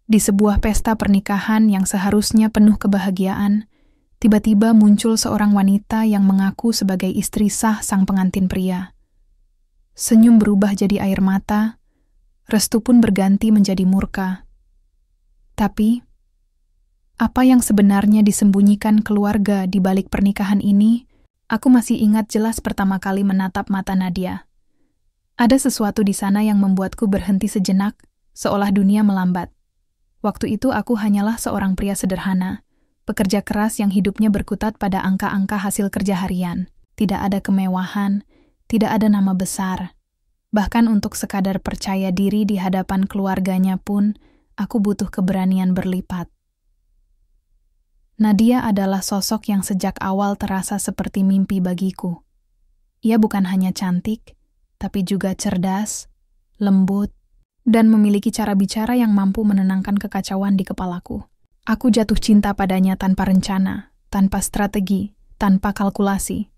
Di sebuah pesta pernikahan yang seharusnya penuh kebahagiaan, tiba-tiba muncul seorang wanita yang mengaku sebagai istri sah sang pengantin pria. Senyum berubah jadi air mata, restu pun berganti menjadi murka. Tapi, apa yang sebenarnya disembunyikan keluarga di balik pernikahan ini, aku masih ingat jelas pertama kali menatap mata Nadia. Ada sesuatu di sana yang membuatku berhenti sejenak, seolah dunia melambat. Waktu itu aku hanyalah seorang pria sederhana, pekerja keras yang hidupnya berkutat pada angka-angka hasil kerja harian. Tidak ada kemewahan, tidak ada nama besar. Bahkan untuk sekadar percaya diri di hadapan keluarganya pun, aku butuh keberanian berlipat. Nadia adalah sosok yang sejak awal terasa seperti mimpi bagiku. Ia bukan hanya cantik, tapi juga cerdas, lembut, dan memiliki cara bicara yang mampu menenangkan kekacauan di kepalaku. Aku jatuh cinta padanya tanpa rencana, tanpa strategi, tanpa kalkulasi.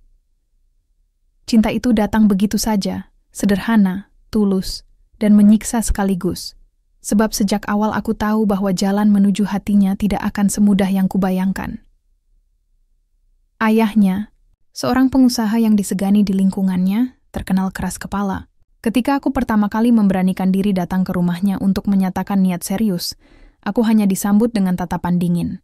Cinta itu datang begitu saja, sederhana, tulus, dan menyiksa sekaligus. Sebab sejak awal aku tahu bahwa jalan menuju hatinya tidak akan semudah yang kubayangkan. Ayahnya, seorang pengusaha yang disegani di lingkungannya, terkenal keras kepala. Ketika aku pertama kali memberanikan diri datang ke rumahnya untuk menyatakan niat serius, aku hanya disambut dengan tatapan dingin.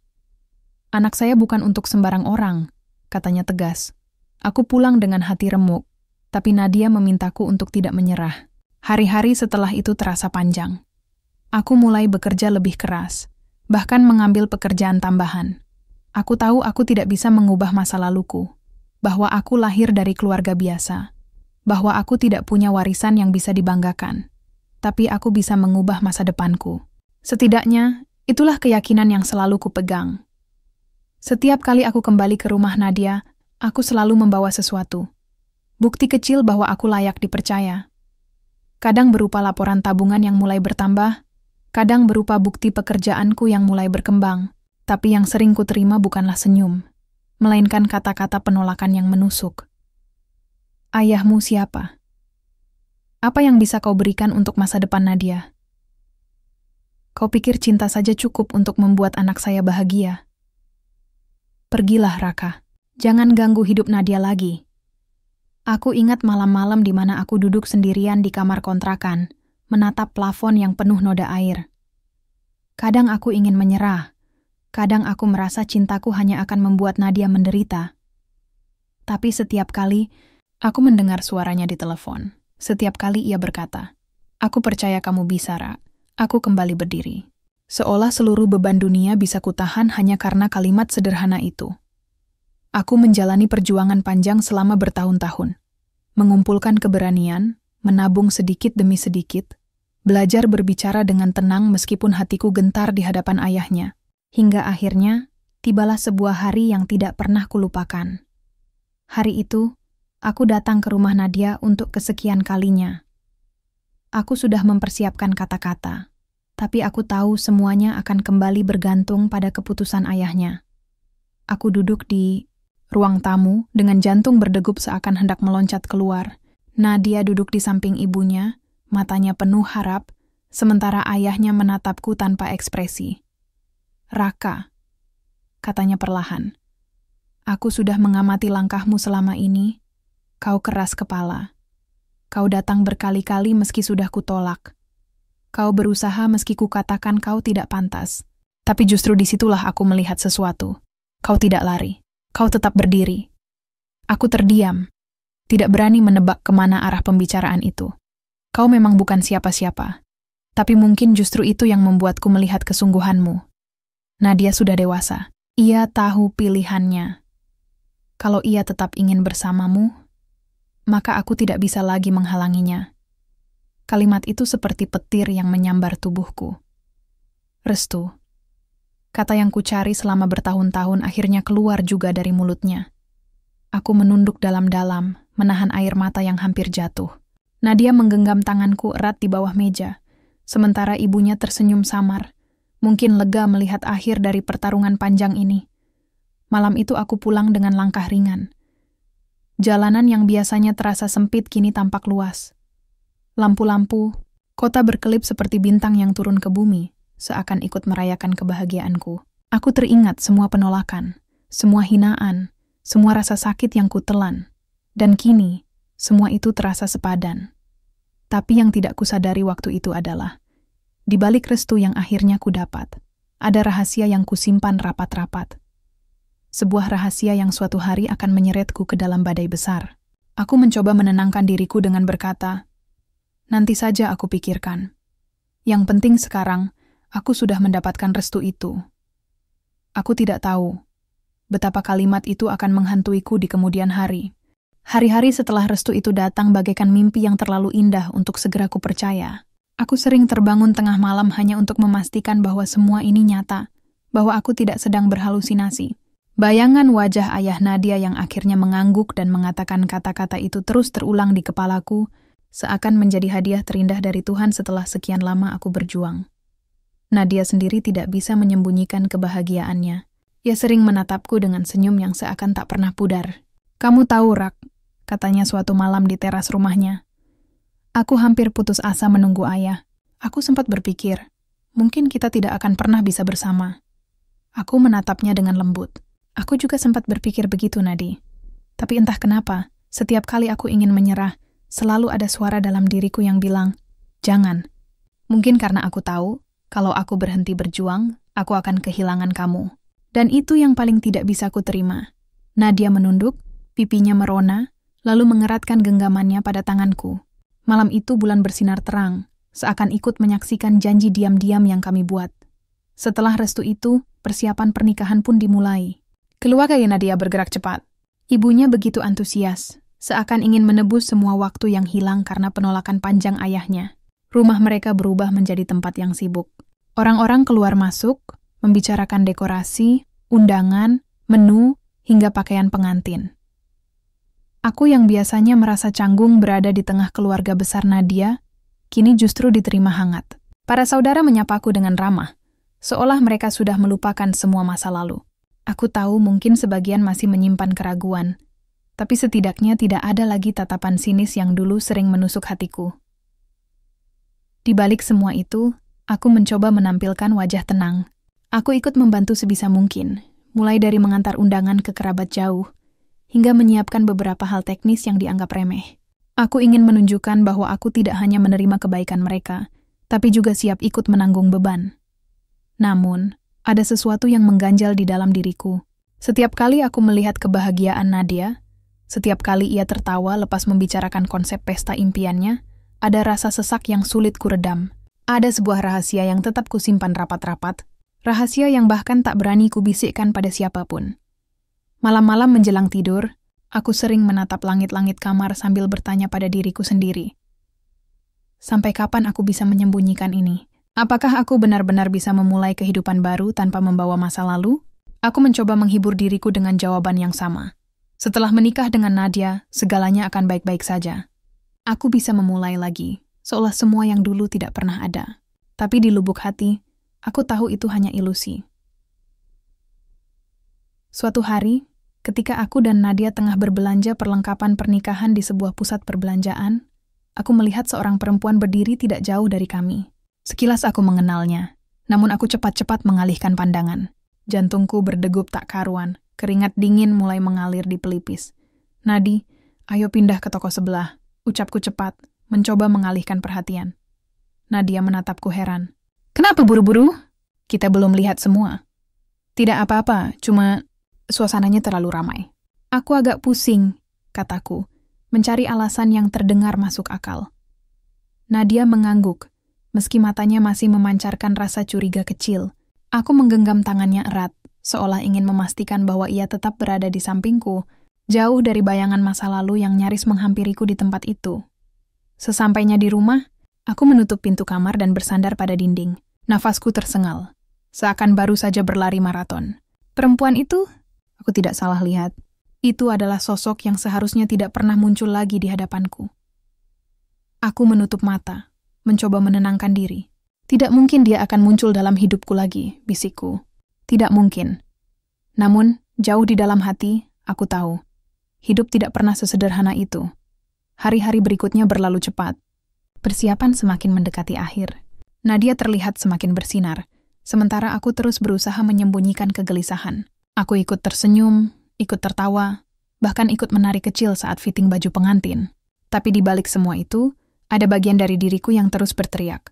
"Anak saya bukan untuk sembarang orang," katanya tegas. Aku pulang dengan hati remuk, tapi Nadia memintaku untuk tidak menyerah. Hari-hari setelah itu terasa panjang. Aku mulai bekerja lebih keras, bahkan mengambil pekerjaan tambahan. Aku tahu aku tidak bisa mengubah masa laluku, bahwa aku lahir dari keluarga biasa, bahwa aku tidak punya warisan yang bisa dibanggakan, tapi aku bisa mengubah masa depanku. Setidaknya, itulah keyakinan yang selalu kupegang. Setiap kali aku kembali ke rumah Nadia, aku selalu membawa sesuatu. Bukti kecil bahwa aku layak dipercaya. Kadang berupa laporan tabungan yang mulai bertambah, kadang berupa bukti pekerjaanku yang mulai berkembang, tapi yang sering kuterima bukanlah senyum, melainkan kata-kata penolakan yang menusuk. "Ayahmu siapa? Apa yang bisa kau berikan untuk masa depan Nadia? Kau pikir cinta saja cukup untuk membuat anak saya bahagia? Pergilah, Raka. Jangan ganggu hidup Nadia lagi." Aku ingat malam-malam di mana aku duduk sendirian di kamar kontrakan, menatap plafon yang penuh noda air. Kadang aku ingin menyerah, kadang aku merasa cintaku hanya akan membuat Nadia menderita. Tapi setiap kali, aku mendengar suaranya di telepon. Setiap kali ia berkata, "Aku percaya kamu bisa, Ra." Aku kembali berdiri. Seolah seluruh beban dunia bisa kutahan hanya karena kalimat sederhana itu. Aku menjalani perjuangan panjang selama bertahun-tahun. Mengumpulkan keberanian, menabung sedikit demi sedikit, belajar berbicara dengan tenang meskipun hatiku gentar di hadapan ayahnya. Hingga akhirnya, tibalah sebuah hari yang tidak pernah kulupakan. Hari itu, aku datang ke rumah Nadia untuk kesekian kalinya. Aku sudah mempersiapkan kata-kata, tapi aku tahu semuanya akan kembali bergantung pada keputusan ayahnya. Aku duduk di ruang tamu dengan jantung berdegup seakan hendak meloncat keluar. Nadia duduk di samping ibunya, matanya penuh harap, sementara ayahnya menatapku tanpa ekspresi. "Raka," katanya perlahan. "Aku sudah mengamati langkahmu selama ini. Kau keras kepala. Kau datang berkali-kali meski sudah kutolak. Kau berusaha meski kukatakan kau tidak pantas. Tapi justru disitulah aku melihat sesuatu. Kau tidak lari. Kau tetap berdiri." Aku terdiam, tidak berani menebak kemana arah pembicaraan itu. "Kau memang bukan siapa-siapa. Tapi mungkin justru itu yang membuatku melihat kesungguhanmu. Nadia sudah dewasa. Ia tahu pilihannya. Kalau ia tetap ingin bersamamu, maka aku tidak bisa lagi menghalanginya." Kalimat itu seperti petir yang menyambar tubuhku. Restu. Kata yang kucari selama bertahun-tahun akhirnya keluar juga dari mulutnya. Aku menunduk dalam-dalam, menahan air mata yang hampir jatuh. Nadia menggenggam tanganku erat di bawah meja, sementara ibunya tersenyum samar, mungkin lega melihat akhir dari pertarungan panjang ini. Malam itu aku pulang dengan langkah ringan. Jalanan yang biasanya terasa sempit kini tampak luas. Lampu-lampu, kota berkelip seperti bintang yang turun ke bumi, seakan ikut merayakan kebahagiaanku. Aku teringat semua penolakan, semua hinaan, semua rasa sakit yang kutelan. Dan kini, semua itu terasa sepadan. Tapi yang tidak kusadari waktu itu adalah, di balik restu yang akhirnya kudapat, ada rahasia yang kusimpan rapat-rapat. Sebuah rahasia yang suatu hari akan menyeretku ke dalam badai besar. Aku mencoba menenangkan diriku dengan berkata, nanti saja aku pikirkan. Yang penting sekarang, aku sudah mendapatkan restu itu. Aku tidak tahu betapa kalimat itu akan menghantuiku di kemudian hari. Hari-hari setelah restu itu datang bagaikan mimpi yang terlalu indah untuk segera kupercaya. Aku sering terbangun tengah malam hanya untuk memastikan bahwa semua ini nyata, bahwa aku tidak sedang berhalusinasi. Bayangan wajah ayah Nadia yang akhirnya mengangguk dan mengatakan kata-kata itu terus terulang di kepalaku, seakan menjadi hadiah terindah dari Tuhan setelah sekian lama aku berjuang. Nadia sendiri tidak bisa menyembunyikan kebahagiaannya. Ia sering menatapku dengan senyum yang seakan tak pernah pudar. Kamu tahu, Rak, katanya suatu malam di teras rumahnya. Aku hampir putus asa menunggu ayah. Aku sempat berpikir, mungkin kita tidak akan pernah bisa bersama. Aku menatapnya dengan lembut. Aku juga sempat berpikir begitu, Nadi. Tapi entah kenapa, setiap kali aku ingin menyerah, selalu ada suara dalam diriku yang bilang, jangan. Mungkin karena aku tahu, kalau aku berhenti berjuang, aku akan kehilangan kamu. Dan itu yang paling tidak bisa ku terima. Nadia menunduk, pipinya merona, lalu mengeratkan genggamannya pada tanganku. Malam itu bulan bersinar terang, seakan ikut menyaksikan janji diam-diam yang kami buat. Setelah restu itu, persiapan pernikahan pun dimulai. Keluarga Nadia bergerak cepat. Ibunya begitu antusias, seakan ingin menebus semua waktu yang hilang karena penolakan panjang ayahnya. Rumah mereka berubah menjadi tempat yang sibuk. Orang-orang keluar masuk, membicarakan dekorasi, undangan, menu, hingga pakaian pengantin. Aku yang biasanya merasa canggung berada di tengah keluarga besar Nadia, kini justru diterima hangat. Para saudara menyapaku dengan ramah, seolah mereka sudah melupakan semua masa lalu. Aku tahu mungkin sebagian masih menyimpan keraguan, tapi setidaknya tidak ada lagi tatapan sinis yang dulu sering menusuk hatiku. Di balik semua itu, aku mencoba menampilkan wajah tenang. Aku ikut membantu sebisa mungkin, mulai dari mengantar undangan ke kerabat jauh, hingga menyiapkan beberapa hal teknis yang dianggap remeh. Aku ingin menunjukkan bahwa aku tidak hanya menerima kebaikan mereka, tapi juga siap ikut menanggung beban. Namun, ada sesuatu yang mengganjal di dalam diriku. Setiap kali aku melihat kebahagiaan Nadia, setiap kali ia tertawa lepas membicarakan konsep pesta impiannya, ada rasa sesak yang sulit kuredam. Ada sebuah rahasia yang tetap kusimpan rapat-rapat, rahasia yang bahkan tak berani kubisikkan pada siapapun. Malam-malam menjelang tidur, aku sering menatap langit-langit kamar sambil bertanya pada diriku sendiri. Sampai kapan aku bisa menyembunyikan ini? Apakah aku benar-benar bisa memulai kehidupan baru tanpa membawa masa lalu? Aku mencoba menghibur diriku dengan jawaban yang sama. Setelah menikah dengan Nadia, segalanya akan baik-baik saja. Aku bisa memulai lagi, seolah semua yang dulu tidak pernah ada. Tapi di lubuk hati, aku tahu itu hanya ilusi. Suatu hari, ketika aku dan Nadia tengah berbelanja perlengkapan pernikahan di sebuah pusat perbelanjaan, aku melihat seorang perempuan berdiri tidak jauh dari kami. Sekilas aku mengenalnya, namun aku cepat-cepat mengalihkan pandangan. Jantungku berdegup tak karuan, keringat dingin mulai mengalir di pelipis. Nadi, ayo pindah ke toko sebelah, ucapku cepat, mencoba mengalihkan perhatian. Nadia menatapku heran. Kenapa buru-buru? Kita belum lihat semua. Tidak apa-apa, cuma suasananya terlalu ramai. Aku agak pusing, kataku, mencari alasan yang terdengar masuk akal. Nadia mengangguk. Meski matanya masih memancarkan rasa curiga kecil, aku menggenggam tangannya erat, seolah ingin memastikan bahwa ia tetap berada di sampingku, jauh dari bayangan masa lalu yang nyaris menghampiriku di tempat itu. Sesampainya di rumah, aku menutup pintu kamar dan bersandar pada dinding. Nafasku tersengal, seakan baru saja berlari maraton. Perempuan itu, aku tidak salah lihat, itu adalah sosok yang seharusnya tidak pernah muncul lagi di hadapanku. Aku menutup mata, mencoba menenangkan diri. Tidak mungkin dia akan muncul dalam hidupku lagi, bisikku. Tidak mungkin. Namun, jauh di dalam hati, aku tahu. Hidup tidak pernah sesederhana itu. Hari-hari berikutnya berlalu cepat. Persiapan semakin mendekati akhir. Nadia terlihat semakin bersinar, sementara aku terus berusaha menyembunyikan kegelisahan. Aku ikut tersenyum, ikut tertawa, bahkan ikut menari kecil saat fitting baju pengantin. Tapi di balik semua itu, ada bagian dari diriku yang terus berteriak.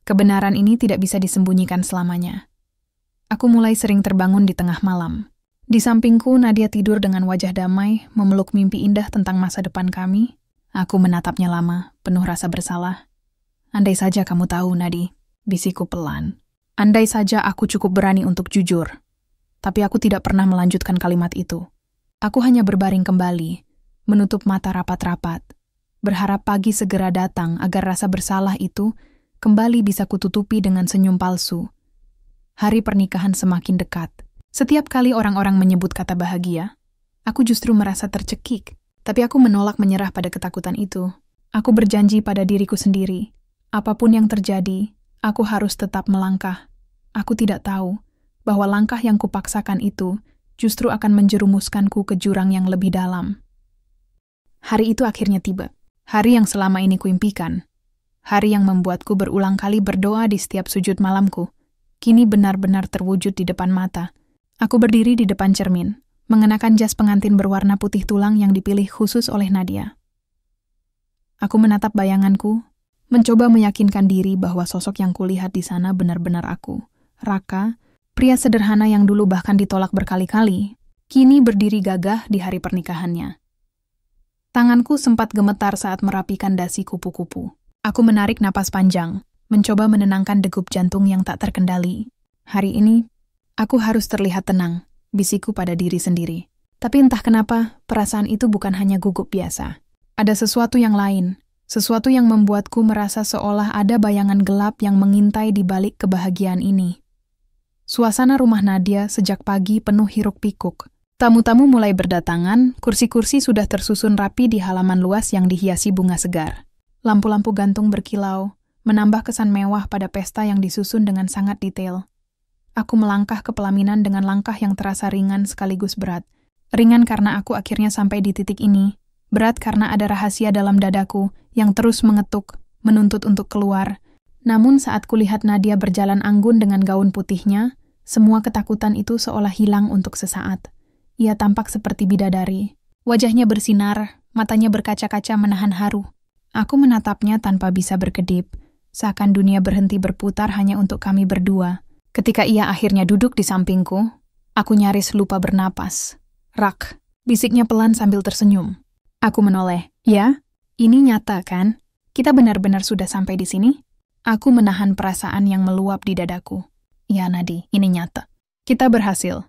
Kebenaran ini tidak bisa disembunyikan selamanya. Aku mulai sering terbangun di tengah malam. Di sampingku, Nadia tidur dengan wajah damai, memeluk mimpi indah tentang masa depan kami. Aku menatapnya lama, penuh rasa bersalah. Andai saja kamu tahu, Nadi, bisikku pelan. Andai saja aku cukup berani untuk jujur. Tapi aku tidak pernah melanjutkan kalimat itu. Aku hanya berbaring kembali, menutup mata rapat-rapat, berharap pagi segera datang agar rasa bersalah itu kembali bisa kututupi dengan senyum palsu. Hari pernikahan semakin dekat. Setiap kali orang-orang menyebut kata bahagia, aku justru merasa tercekik, tapi aku menolak menyerah pada ketakutan itu. Aku berjanji pada diriku sendiri, apapun yang terjadi, aku harus tetap melangkah. Aku tidak tahu bahwa langkah yang kupaksakan itu justru akan menjerumuskanku ke jurang yang lebih dalam. Hari itu akhirnya tiba. Hari yang selama ini kuimpikan. Hari yang membuatku berulang kali berdoa di setiap sujud malamku. Kini benar-benar terwujud di depan mata. Aku berdiri di depan cermin, mengenakan jas pengantin berwarna putih tulang yang dipilih khusus oleh Nadia. Aku menatap bayanganku, mencoba meyakinkan diri bahwa sosok yang kulihat di sana benar-benar aku. Raka, pria sederhana yang dulu bahkan ditolak berkali-kali, kini berdiri gagah di hari pernikahannya. Tanganku sempat gemetar saat merapikan dasi kupu-kupu. Aku menarik napas panjang, mencoba menenangkan degup jantung yang tak terkendali. Hari ini, aku harus terlihat tenang, bisikku pada diri sendiri. Tapi entah kenapa, perasaan itu bukan hanya gugup biasa. Ada sesuatu yang lain, sesuatu yang membuatku merasa seolah ada bayangan gelap yang mengintai di balik kebahagiaan ini. Suasana rumah Nadia sejak pagi penuh hiruk-pikuk. Tamu-tamu mulai berdatangan, kursi-kursi sudah tersusun rapi di halaman luas yang dihiasi bunga segar. Lampu-lampu gantung berkilau, menambah kesan mewah pada pesta yang disusun dengan sangat detail. Aku melangkah ke pelaminan dengan langkah yang terasa ringan sekaligus berat. Ringan karena aku akhirnya sampai di titik ini. Berat karena ada rahasia dalam dadaku yang terus mengetuk, menuntut untuk keluar. Namun saat kulihat Nadia berjalan anggun dengan gaun putihnya, semua ketakutan itu seolah hilang untuk sesaat. Ia tampak seperti bidadari. Wajahnya bersinar, matanya berkaca-kaca menahan haru. Aku menatapnya tanpa bisa berkedip, seakan dunia berhenti berputar hanya untuk kami berdua. Ketika ia akhirnya duduk di sampingku, aku nyaris lupa bernapas. Rak, bisiknya pelan sambil tersenyum. Aku menoleh. Ya, ini nyata kan? Kita benar-benar sudah sampai di sini? Aku menahan perasaan yang meluap di dadaku. Ya, Nadi, ini nyata. Kita berhasil.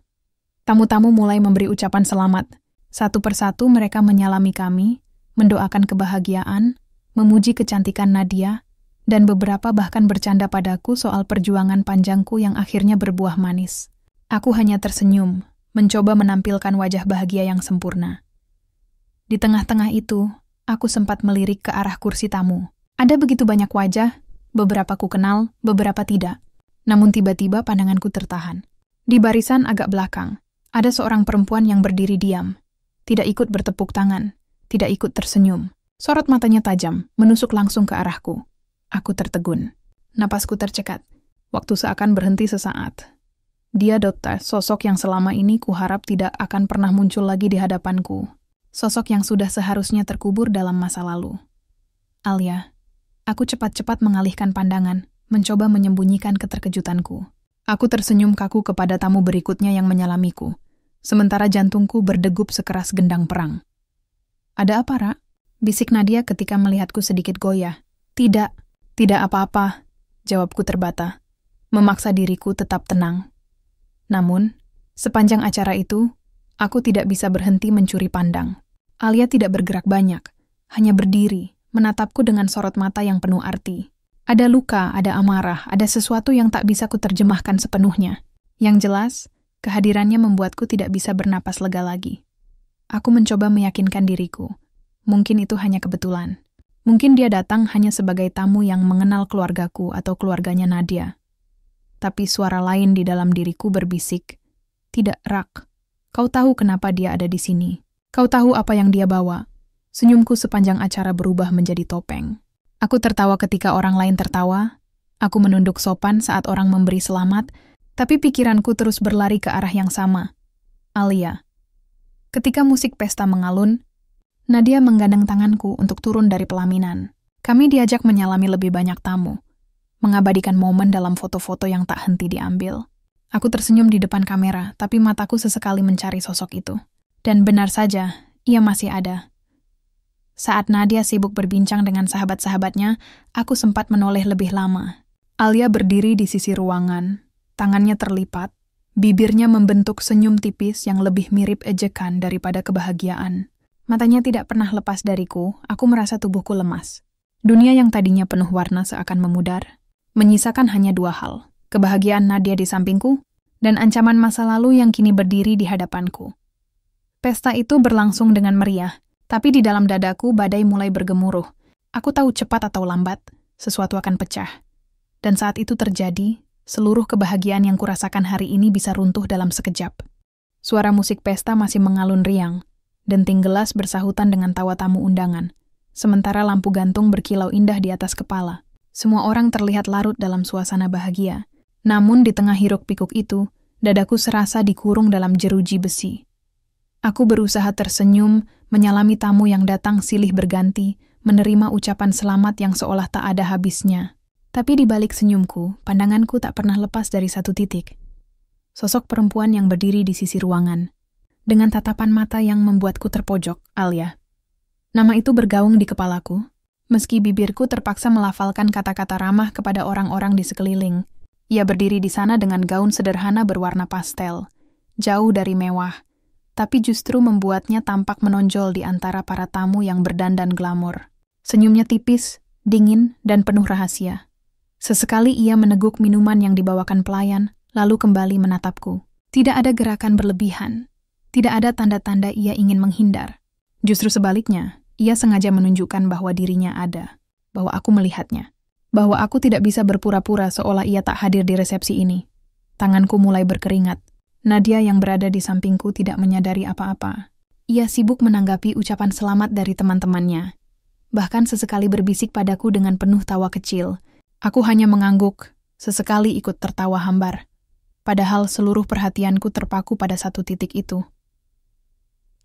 Tamu-tamu mulai memberi ucapan selamat. Satu persatu mereka menyalami kami, mendoakan kebahagiaan, memuji kecantikan Nadia, dan beberapa bahkan bercanda padaku soal perjuangan panjangku yang akhirnya berbuah manis. Aku hanya tersenyum, mencoba menampilkan wajah bahagia yang sempurna. Di tengah-tengah itu, aku sempat melirik ke arah kursi tamu. Ada begitu banyak wajah, beberapa ku kenal, beberapa tidak. Namun tiba-tiba pandanganku tertahan. Di barisan agak belakang, ada seorang perempuan yang berdiri diam. Tidak ikut bertepuk tangan, tidak ikut tersenyum. Sorot matanya tajam, menusuk langsung ke arahku. Aku tertegun. Napasku tercekat. Waktu seakan berhenti sesaat. Dia Dota, sosok yang selama ini kuharap tidak akan pernah muncul lagi di hadapanku. Sosok yang sudah seharusnya terkubur dalam masa lalu. Alia. Aku cepat-cepat mengalihkan pandangan, mencoba menyembunyikan keterkejutanku. Aku tersenyum kaku kepada tamu berikutnya yang menyalamiku, sementara jantungku berdegup sekeras gendang perang. Ada apa, Ra? Bisik Nadia ketika melihatku sedikit goyah. Tidak. Tidak apa-apa, jawabku terbata, memaksa diriku tetap tenang. Namun, sepanjang acara itu, aku tidak bisa berhenti mencuri pandang. Alia tidak bergerak banyak, hanya berdiri, menatapku dengan sorot mata yang penuh arti. Ada luka, ada amarah, ada sesuatu yang tak bisa kuterjemahkan sepenuhnya. Yang jelas, kehadirannya membuatku tidak bisa bernapas lega lagi. Aku mencoba meyakinkan diriku. Mungkin itu hanya kebetulan. Mungkin dia datang hanya sebagai tamu yang mengenal keluargaku atau keluarganya Nadia. Tapi suara lain di dalam diriku berbisik, "Tidak, Rak. Kau tahu kenapa dia ada di sini. Kau tahu apa yang dia bawa." Senyumku sepanjang acara berubah menjadi topeng. Aku tertawa ketika orang lain tertawa. Aku menunduk sopan saat orang memberi selamat, tapi pikiranku terus berlari ke arah yang sama. Alia. Ketika musik pesta mengalun, Nadia menggandeng tanganku untuk turun dari pelaminan. Kami diajak menyalami lebih banyak tamu, mengabadikan momen dalam foto-foto yang tak henti diambil. Aku tersenyum di depan kamera, tapi mataku sesekali mencari sosok itu. Dan benar saja, ia masih ada. Saat Nadia sibuk berbincang dengan sahabat-sahabatnya, aku sempat menoleh lebih lama. Alia berdiri di sisi ruangan, tangannya terlipat, bibirnya membentuk senyum tipis yang lebih mirip ejekan daripada kebahagiaan. Matanya tidak pernah lepas dariku, aku merasa tubuhku lemas. Dunia yang tadinya penuh warna seakan memudar, menyisakan hanya dua hal, kebahagiaan Nadia di sampingku, dan ancaman masa lalu yang kini berdiri di hadapanku. Pesta itu berlangsung dengan meriah, tapi di dalam dadaku badai mulai bergemuruh. Aku tahu cepat atau lambat, sesuatu akan pecah. Dan saat itu terjadi, seluruh kebahagiaan yang kurasakan hari ini bisa runtuh dalam sekejap. Suara musik pesta masih mengalun riang, denting gelas bersahutan dengan tawa tamu undangan, sementara lampu gantung berkilau indah di atas kepala. Semua orang terlihat larut dalam suasana bahagia. Namun di tengah hiruk-pikuk itu, dadaku serasa dikurung dalam jeruji besi. Aku berusaha tersenyum, menyalami tamu yang datang silih berganti, menerima ucapan selamat yang seolah tak ada habisnya. Tapi di balik senyumku, pandanganku tak pernah lepas dari satu titik. Sosok perempuan yang berdiri di sisi ruangan, dengan tatapan mata yang membuatku terpojok, Alia. Nama itu bergaung di kepalaku, meski bibirku terpaksa melafalkan kata-kata ramah kepada orang-orang di sekeliling. Ia berdiri di sana dengan gaun sederhana berwarna pastel, jauh dari mewah, tapi justru membuatnya tampak menonjol di antara para tamu yang berdandan glamor. Senyumnya tipis, dingin, dan penuh rahasia. Sesekali ia meneguk minuman yang dibawakan pelayan, lalu kembali menatapku. Tidak ada gerakan berlebihan. Tidak ada tanda-tanda ia ingin menghindar. Justru sebaliknya, ia sengaja menunjukkan bahwa dirinya ada, bahwa aku melihatnya, bahwa aku tidak bisa berpura-pura seolah ia tak hadir di resepsi ini. Tanganku mulai berkeringat. Nadia yang berada di sampingku tidak menyadari apa-apa. Ia sibuk menanggapi ucapan selamat dari teman-temannya. Bahkan sesekali berbisik padaku dengan penuh tawa kecil. Aku hanya mengangguk, sesekali ikut tertawa hambar. Padahal seluruh perhatianku terpaku pada satu titik itu.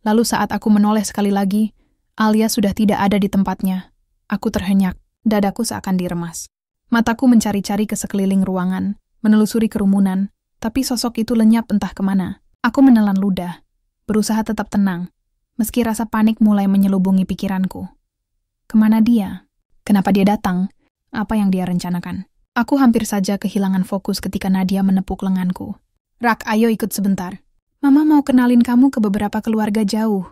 Lalu saat aku menoleh sekali lagi, Alia sudah tidak ada di tempatnya. Aku terhenyak, dadaku seakan diremas. Mataku mencari-cari ke sekeliling ruangan, menelusuri kerumunan, tapi sosok itu lenyap entah kemana. Aku menelan ludah, berusaha tetap tenang, meski rasa panik mulai menyelubungi pikiranku. Kemana dia? Kenapa dia datang? Apa yang dia rencanakan? Aku hampir saja kehilangan fokus ketika Nadia menepuk lenganku. Rak, ayo ikut sebentar. Mama mau kenalin kamu ke beberapa keluarga jauh,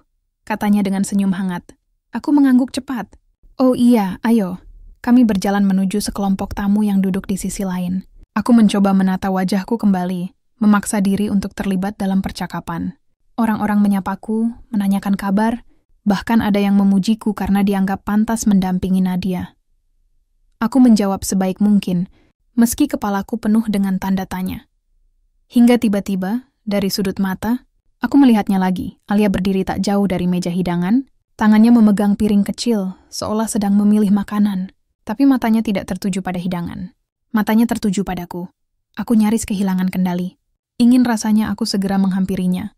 katanya dengan senyum hangat. Aku mengangguk cepat. Oh iya, ayo. Kami berjalan menuju sekelompok tamu yang duduk di sisi lain. Aku mencoba menata wajahku kembali, memaksa diri untuk terlibat dalam percakapan. Orang-orang menyapaku, menanyakan kabar, bahkan ada yang memujiku karena dianggap pantas mendampingi Nadia. Aku menjawab sebaik mungkin, meski kepalaku penuh dengan tanda tanya. Hingga tiba-tiba, dari sudut mata, aku melihatnya lagi. Alia berdiri tak jauh dari meja hidangan, tangannya memegang piring kecil, seolah sedang memilih makanan, tapi matanya tidak tertuju pada hidangan. Matanya tertuju padaku. Aku nyaris kehilangan kendali. Ingin rasanya aku segera menghampirinya,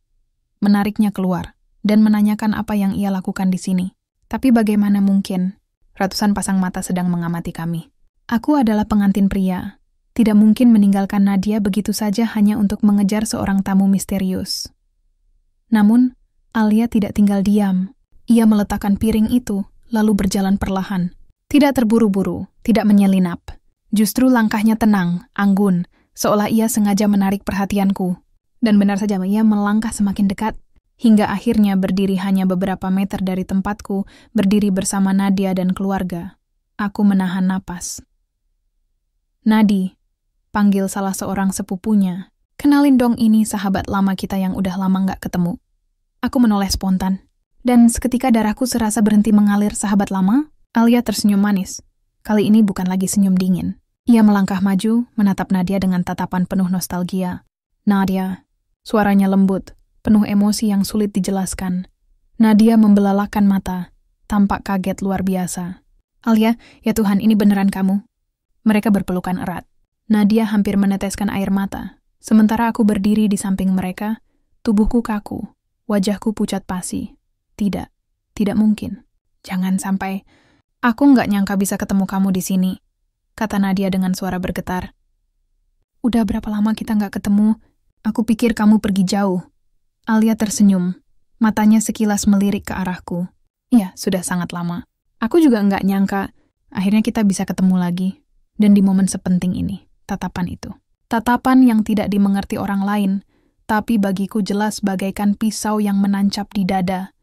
menariknya keluar, dan menanyakan apa yang ia lakukan di sini. Tapi bagaimana mungkin? Ratusan pasang mata sedang mengamati kami. Aku adalah pengantin pria. Tidak mungkin meninggalkan Nadia begitu saja hanya untuk mengejar seorang tamu misterius. Namun, Alia tidak tinggal diam. Ia meletakkan piring itu, lalu berjalan perlahan. Tidak terburu-buru, tidak menyelinap. Justru langkahnya tenang, anggun, seolah ia sengaja menarik perhatianku. Dan benar saja ia melangkah semakin dekat, hingga akhirnya berdiri hanya beberapa meter dari tempatku, berdiri bersama Nadia dan keluarga. Aku menahan napas. Nadi, panggil salah seorang sepupunya. Kenalin dong, ini sahabat lama kita yang udah lama nggak ketemu. Aku menoleh spontan. Dan seketika darahku serasa berhenti mengalir. Sahabat lama? Alia tersenyum manis. Kali ini bukan lagi senyum dingin. Ia melangkah maju, menatap Nadia dengan tatapan penuh nostalgia. Nadia, suaranya lembut, penuh emosi yang sulit dijelaskan. Nadia membelalakan mata, tampak kaget luar biasa. Alia, ya Tuhan, ini beneran kamu? Mereka berpelukan erat. Nadia hampir meneteskan air mata. Sementara aku berdiri di samping mereka, tubuhku kaku, wajahku pucat pasi. Tidak mungkin. Jangan sampai. Aku nggak nyangka bisa ketemu kamu di sini, kata Nadia dengan suara bergetar. Udah berapa lama kita nggak ketemu? Aku pikir kamu pergi jauh. Alia tersenyum, matanya sekilas melirik ke arahku. Iya, sudah sangat lama. Aku juga nggak nyangka, akhirnya kita bisa ketemu lagi. Dan di momen sepenting ini, tatapan itu. Tatapan yang tidak dimengerti orang lain, tapi bagiku jelas bagaikan pisau yang menancap di dada.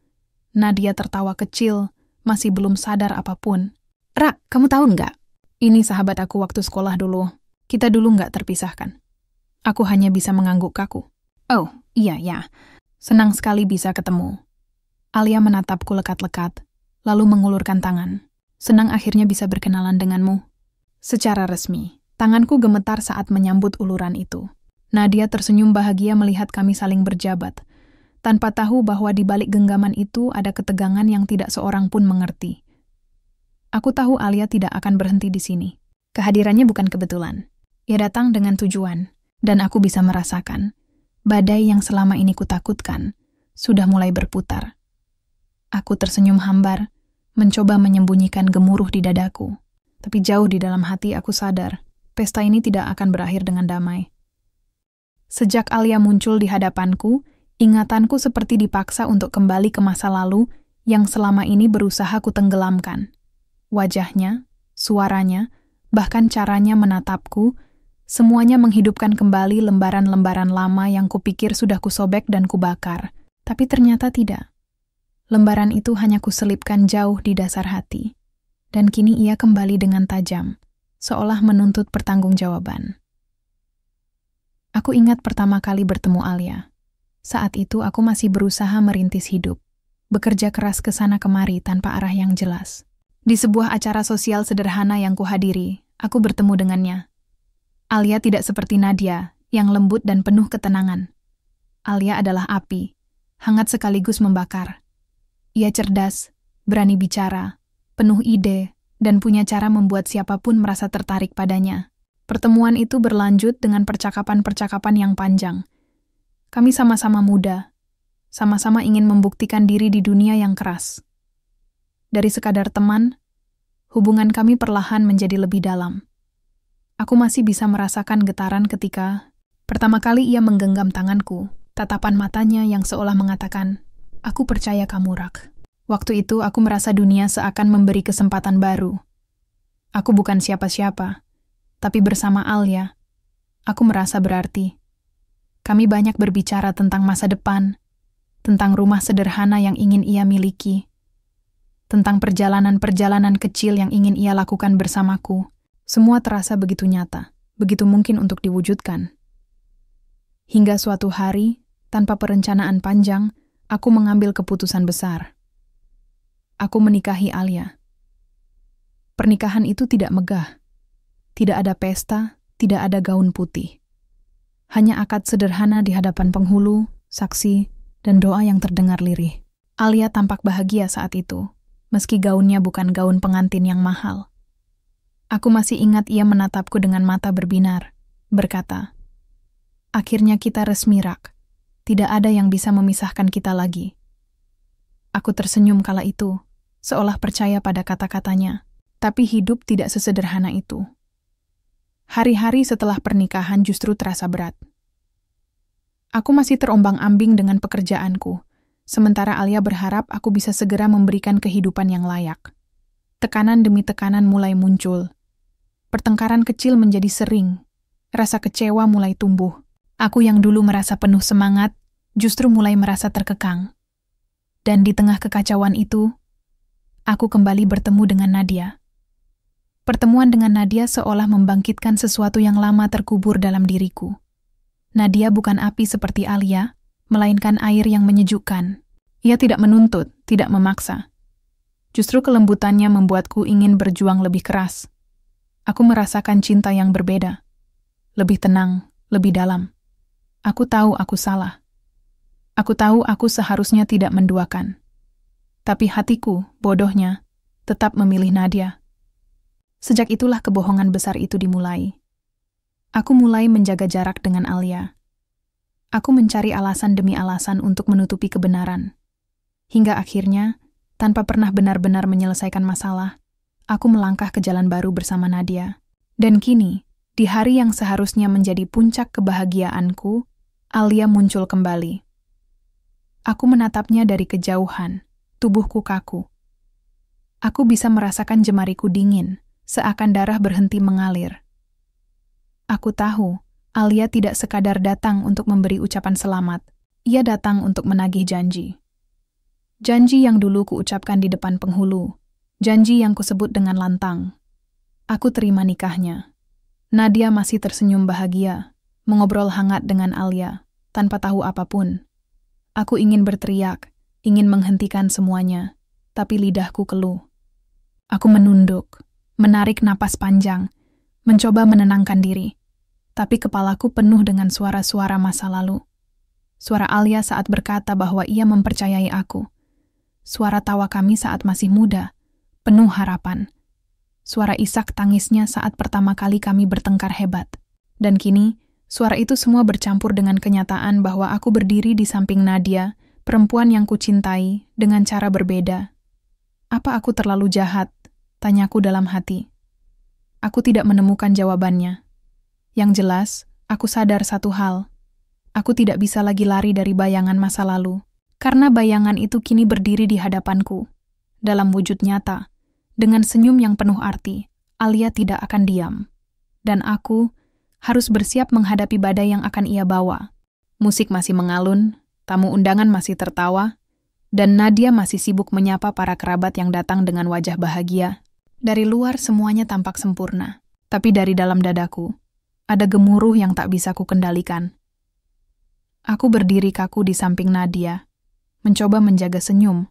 Nadia tertawa kecil, masih belum sadar apapun. Ra, kamu tahu nggak? Ini sahabat aku waktu sekolah dulu. Kita dulu nggak terpisahkan. Aku hanya bisa mengangguk kaku. Oh, iya. Senang sekali bisa ketemu. Alia menatapku lekat-lekat, lalu mengulurkan tangan. Senang akhirnya bisa berkenalan denganmu. Secara resmi, tanganku gemetar saat menyambut uluran itu. Nadia tersenyum bahagia melihat kami saling berjabat, tanpa tahu bahwa di balik genggaman itu ada ketegangan yang tidak seorang pun mengerti. Aku tahu Alia tidak akan berhenti di sini. Kehadirannya bukan kebetulan. Ia datang dengan tujuan, dan aku bisa merasakan badai yang selama ini kutakutkan sudah mulai berputar. Aku tersenyum hambar, mencoba menyembunyikan gemuruh di dadaku. Tapi jauh di dalam hati aku sadar, pesta ini tidak akan berakhir dengan damai. Sejak Alia muncul di hadapanku, ingatanku seperti dipaksa untuk kembali ke masa lalu yang selama ini berusaha kutenggelamkan. Wajahnya, suaranya, bahkan caranya menatapku, semuanya menghidupkan kembali lembaran-lembaran lama yang kupikir sudah kusobek dan kubakar. Tapi ternyata tidak. Lembaran itu hanya kuselipkan jauh di dasar hati. Dan kini ia kembali dengan tajam, seolah menuntut pertanggungjawaban. Aku ingat pertama kali bertemu Alia. Saat itu aku masih berusaha merintis hidup, bekerja keras ke sana kemari tanpa arah yang jelas. Di sebuah acara sosial sederhana yang kuhadiri, aku bertemu dengannya. Alia tidak seperti Nadia, yang lembut dan penuh ketenangan. Alia adalah api, hangat sekaligus membakar. Ia cerdas, berani bicara, penuh ide, dan punya cara membuat siapapun merasa tertarik padanya. Pertemuan itu berlanjut dengan percakapan-percakapan yang panjang. Kami sama-sama muda, sama-sama ingin membuktikan diri di dunia yang keras. Dari sekadar teman, hubungan kami perlahan menjadi lebih dalam. Aku masih bisa merasakan getaran ketika pertama kali ia menggenggam tanganku, tatapan matanya yang seolah mengatakan, "Aku percaya kamu, Rak." Waktu itu aku merasa dunia seakan memberi kesempatan baru. Aku bukan siapa-siapa, tapi bersama Alia, aku merasa berarti. Kami banyak berbicara tentang masa depan, tentang rumah sederhana yang ingin ia miliki, tentang perjalanan-perjalanan kecil yang ingin ia lakukan bersamaku. Semua terasa begitu nyata, begitu mungkin untuk diwujudkan. Hingga suatu hari, tanpa perencanaan panjang, aku mengambil keputusan besar. Aku menikahi Alia. Pernikahan itu tidak megah. Tidak ada pesta, tidak ada gaun putih. Hanya akad sederhana di hadapan penghulu, saksi, dan doa yang terdengar lirih. Alia tampak bahagia saat itu, meski gaunnya bukan gaun pengantin yang mahal. Aku masih ingat ia menatapku dengan mata berbinar, berkata, "Akhirnya kita resmi, Rak. Tidak ada yang bisa memisahkan kita lagi." Aku tersenyum kala itu, seolah percaya pada kata-katanya. Tapi hidup tidak sesederhana itu. Hari-hari setelah pernikahan justru terasa berat. Aku masih terombang-ambing dengan pekerjaanku, sementara Alia berharap aku bisa segera memberikan kehidupan yang layak. Tekanan demi tekanan mulai muncul. Pertengkaran kecil menjadi sering. Rasa kecewa mulai tumbuh. Aku yang dulu merasa penuh semangat, justru mulai merasa terkekang. Dan di tengah kekacauan itu, aku kembali bertemu dengan Nadia. Pertemuan dengan Nadia seolah membangkitkan sesuatu yang lama terkubur dalam diriku. Nadia bukan api seperti Alia, melainkan air yang menyejukkan. Ia tidak menuntut, tidak memaksa. Justru kelembutannya membuatku ingin berjuang lebih keras. Aku merasakan cinta yang berbeda. Lebih tenang, lebih dalam. Aku tahu aku salah. Aku tahu aku seharusnya tidak menduakan. Tapi hatiku, bodohnya, tetap memilih Nadia. Sejak itulah kebohongan besar itu dimulai. Aku mulai menjaga jarak dengan Alia. Aku mencari alasan demi alasan untuk menutupi kebenaran. Hingga akhirnya, tanpa pernah benar-benar menyelesaikan masalah, aku melangkah ke jalan baru bersama Nadia. Dan kini, di hari yang seharusnya menjadi puncak kebahagiaanku, Alia muncul kembali. Aku menatapnya dari kejauhan, tubuhku kaku. Aku bisa merasakan jemariku dingin, seakan darah berhenti mengalir. Aku tahu, Alia tidak sekadar datang untuk memberi ucapan selamat. Ia datang untuk menagih janji. Janji yang dulu kuucapkan di depan penghulu. Janji yang kusebut dengan lantang. Aku terima nikahnya. Nadia masih tersenyum bahagia, mengobrol hangat dengan Alia, tanpa tahu apapun. Aku ingin berteriak, ingin menghentikan semuanya, tapi lidahku keluh. Aku menunduk, menarik napas panjang, mencoba menenangkan diri. Tapi kepalaku penuh dengan suara-suara masa lalu. Suara Alia saat berkata bahwa ia mempercayai aku. Suara tawa kami saat masih muda, penuh harapan. Suara isak tangisnya saat pertama kali kami bertengkar hebat. Dan kini, suara itu semua bercampur dengan kenyataan bahwa aku berdiri di samping Nadia, perempuan yang kucintai, dengan cara berbeda. Apa aku terlalu jahat? Tanyaku dalam hati. Aku tidak menemukan jawabannya. Yang jelas, aku sadar satu hal. Aku tidak bisa lagi lari dari bayangan masa lalu, karena bayangan itu kini berdiri di hadapanku. Dalam wujud nyata, dengan senyum yang penuh arti, Alia tidak akan diam. Dan aku harus bersiap menghadapi badai yang akan ia bawa. Musik masih mengalun, tamu undangan masih tertawa, dan Nadia masih sibuk menyapa para kerabat yang datang dengan wajah bahagia. Dari luar semuanya tampak sempurna, tapi dari dalam dadaku, ada gemuruh yang tak bisa kukendalikan. Aku berdiri kaku di samping Nadia, mencoba menjaga senyum,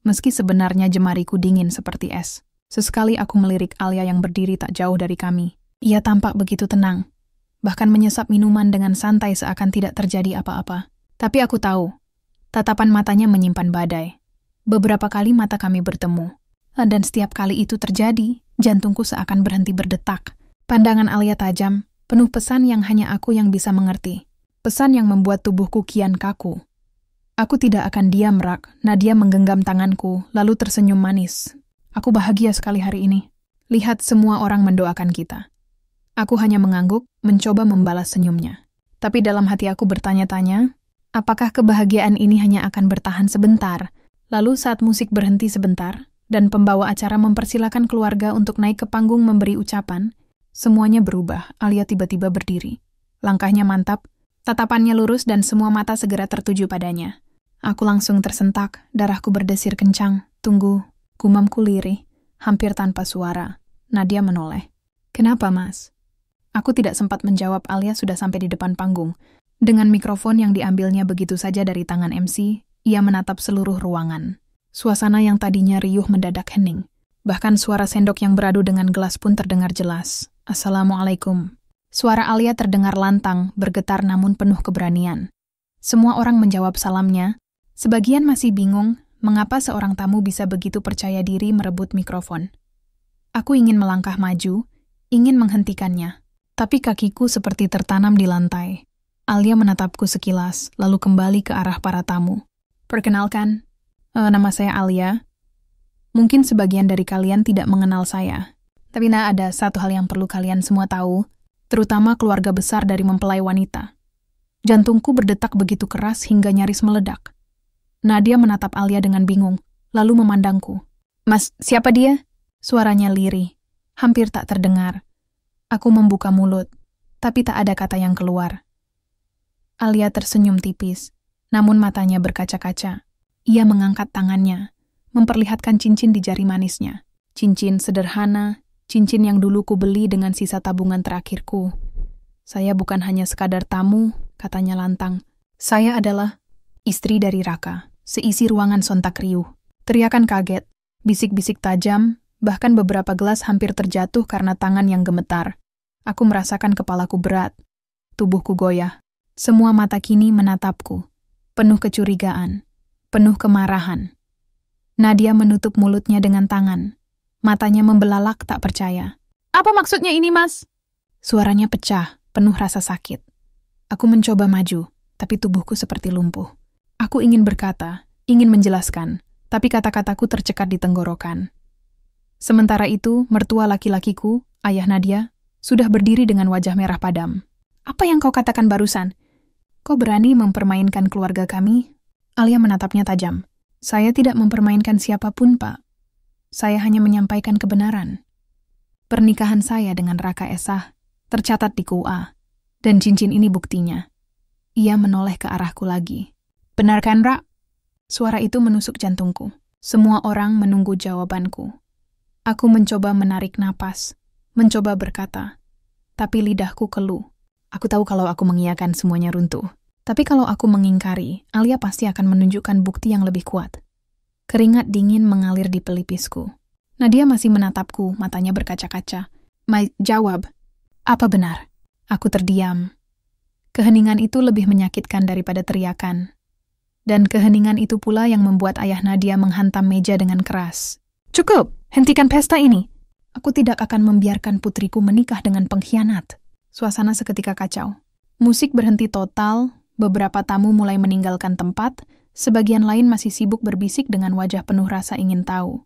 meski sebenarnya jemariku dingin seperti es. Sesekali aku melirik Alia yang berdiri tak jauh dari kami. Ia tampak begitu tenang, bahkan menyesap minuman dengan santai seakan tidak terjadi apa-apa. Tapi aku tahu, tatapan matanya menyimpan badai. Beberapa kali mata kami bertemu. Dan setiap kali itu terjadi, jantungku seakan berhenti berdetak. Pandangan Alia tajam, penuh pesan yang hanya aku yang bisa mengerti. Pesan yang membuat tubuhku kian kaku. Aku tidak akan diam, Rak. Nadia menggenggam tanganku, lalu tersenyum manis. Aku bahagia sekali hari ini. Lihat semua orang mendoakan kita. Aku hanya mengangguk, mencoba membalas senyumnya. Tapi dalam hati aku bertanya-tanya, apakah kebahagiaan ini hanya akan bertahan sebentar? Lalu saat musik berhenti sebentar, dan pembawa acara mempersilakan keluarga untuk naik ke panggung memberi ucapan, semuanya berubah. Alia tiba-tiba berdiri. Langkahnya mantap, tatapannya lurus dan semua mata segera tertuju padanya. Aku langsung tersentak, darahku berdesir kencang. Tunggu, gumamku lirih, hampir tanpa suara. Nadia menoleh. Kenapa, Mas? Aku tidak sempat menjawab, Alia sudah sampai di depan panggung. Dengan mikrofon yang diambilnya begitu saja dari tangan MC, ia menatap seluruh ruangan. Suasana yang tadinya riuh mendadak hening. Bahkan suara sendok yang beradu dengan gelas pun terdengar jelas. Assalamualaikum. Suara Alia terdengar lantang, bergetar namun penuh keberanian. Semua orang menjawab salamnya. Sebagian masih bingung, mengapa seorang tamu bisa begitu percaya diri merebut mikrofon. Aku ingin melangkah maju, ingin menghentikannya. Tapi kakiku seperti tertanam di lantai. Alia menatapku sekilas, lalu kembali ke arah para tamu. Perkenalkan, nama saya Alia. Mungkin sebagian dari kalian tidak mengenal saya. Tapi ada satu hal yang perlu kalian semua tahu, terutama keluarga besar dari mempelai wanita. Jantungku berdetak begitu keras hingga nyaris meledak. Nadia menatap Alia dengan bingung, lalu memandangku. Mas, siapa dia? Suaranya lirih, hampir tak terdengar. Aku membuka mulut, tapi tak ada kata yang keluar. Alia tersenyum tipis, namun matanya berkaca-kaca. Ia mengangkat tangannya, memperlihatkan cincin di jari manisnya. Cincin sederhana, cincin yang dulu ku beli dengan sisa tabungan terakhirku. Saya bukan hanya sekadar tamu, katanya lantang. Saya adalah istri dari Raka. Seisi ruangan sontak riuh. Teriakan kaget, bisik-bisik tajam, bahkan beberapa gelas hampir terjatuh karena tangan yang gemetar. Aku merasakan kepalaku berat, tubuhku goyah. Semua mata kini menatapku, penuh kecurigaan, penuh kemarahan. Nadia menutup mulutnya dengan tangan. Matanya membelalak tak percaya. Apa maksudnya ini, Mas? Suaranya pecah, penuh rasa sakit. Aku mencoba maju, tapi tubuhku seperti lumpuh. Aku ingin berkata, ingin menjelaskan, tapi kata-kataku tercekat di tenggorokan. Sementara itu, mertua laki-lakiku, ayah Nadia, sudah berdiri dengan wajah merah padam. Apa yang kau katakan barusan? Kau berani mempermainkan keluarga kami? Alia menatapnya tajam. Saya tidak mempermainkan siapapun, Pak. Saya hanya menyampaikan kebenaran. Pernikahan saya dengan Raka Esah tercatat di KUA, dan cincin ini buktinya. Ia menoleh ke arahku lagi. Benar kan, Ra? Suara itu menusuk jantungku. Semua orang menunggu jawabanku. Aku mencoba menarik napas, mencoba berkata, tapi lidahku keluh. Aku tahu kalau aku mengiyakan semuanya runtuh. Tapi kalau aku mengingkari, Alia pasti akan menunjukkan bukti yang lebih kuat. Keringat dingin mengalir di pelipisku. Nadia masih menatapku, matanya berkaca-kaca. Jawab. Apa benar? Aku terdiam. Keheningan itu lebih menyakitkan daripada teriakan. Dan keheningan itu pula yang membuat ayah Nadia menghantam meja dengan keras. Cukup! Hentikan pesta ini. Aku tidak akan membiarkan putriku menikah dengan pengkhianat. Suasana seketika kacau. Musik berhenti total, beberapa tamu mulai meninggalkan tempat, sebagian lain masih sibuk berbisik dengan wajah penuh rasa ingin tahu.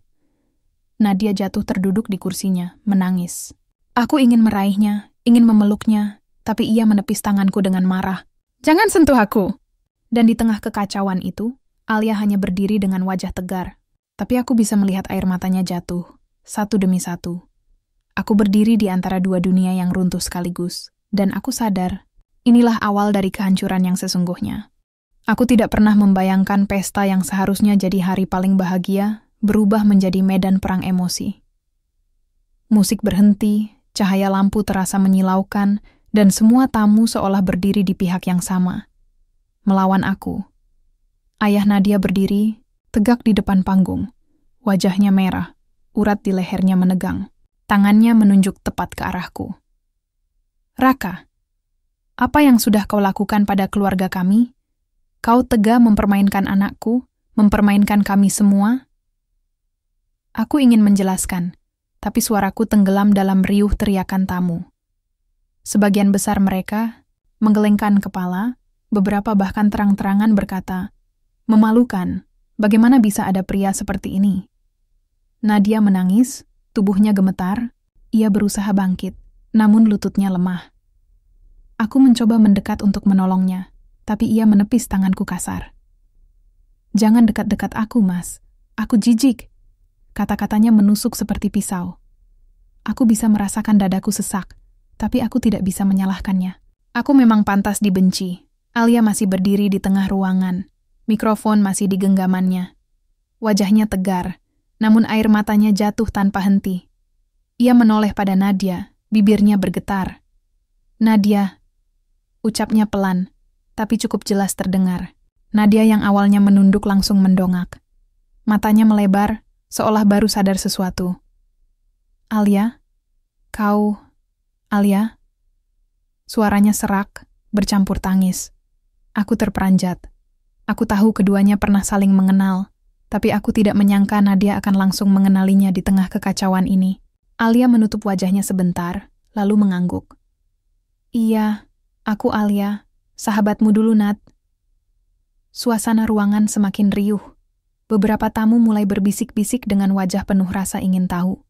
Nadia jatuh terduduk di kursinya, menangis. Aku ingin meraihnya, ingin memeluknya, tapi ia menepis tanganku dengan marah. Jangan sentuh aku! Dan di tengah kekacauan itu, Alia hanya berdiri dengan wajah tegar. Tapi aku bisa melihat air matanya jatuh, satu demi satu. Aku berdiri di antara dua dunia yang runtuh sekaligus, dan aku sadar, inilah awal dari kehancuran yang sesungguhnya. Aku tidak pernah membayangkan pesta yang seharusnya jadi hari paling bahagia, berubah menjadi medan perang emosi. Musik berhenti, cahaya lampu terasa menyilaukan, dan semua tamu seolah berdiri di pihak yang sama. Melawan aku. Ayah Nadia berdiri, tegak di depan panggung. Wajahnya merah, urat di lehernya menegang. Tangannya menunjuk tepat ke arahku. Raka, apa yang sudah kau lakukan pada keluarga kami? Kau tega mempermainkan anakku, mempermainkan kami semua? Aku ingin menjelaskan, tapi suaraku tenggelam dalam riuh teriakan tamu. Sebagian besar mereka menggelengkan kepala, beberapa bahkan terang-terangan berkata, "Memalukan, bagaimana bisa ada pria seperti ini?" Nadia menangis, tubuhnya gemetar, ia berusaha bangkit, namun lututnya lemah. Aku mencoba mendekat untuk menolongnya, tapi ia menepis tanganku kasar. "Jangan dekat-dekat aku, Mas. Aku jijik." Kata-katanya menusuk seperti pisau. Aku bisa merasakan dadaku sesak, tapi aku tidak bisa menyalahkannya. Aku memang pantas dibenci. Alia masih berdiri di tengah ruangan. Mikrofon masih di genggamannya. Wajahnya tegar, namun air matanya jatuh tanpa henti. Ia menoleh pada Nadia, bibirnya bergetar. "Nadia," ucapnya pelan, tapi cukup jelas terdengar. Nadia yang awalnya menunduk langsung mendongak. Matanya melebar, seolah baru sadar sesuatu. "Alia? Kau? Alia?" Suaranya serak, bercampur tangis. Aku terperanjat. Aku tahu keduanya pernah saling mengenal, tapi aku tidak menyangka Nadia akan langsung mengenalinya di tengah kekacauan ini. Alia menutup wajahnya sebentar, lalu mengangguk. "Iya, aku Alia, sahabatmu dulu, Nat." Suasana ruangan semakin riuh. Beberapa tamu mulai berbisik-bisik dengan wajah penuh rasa ingin tahu.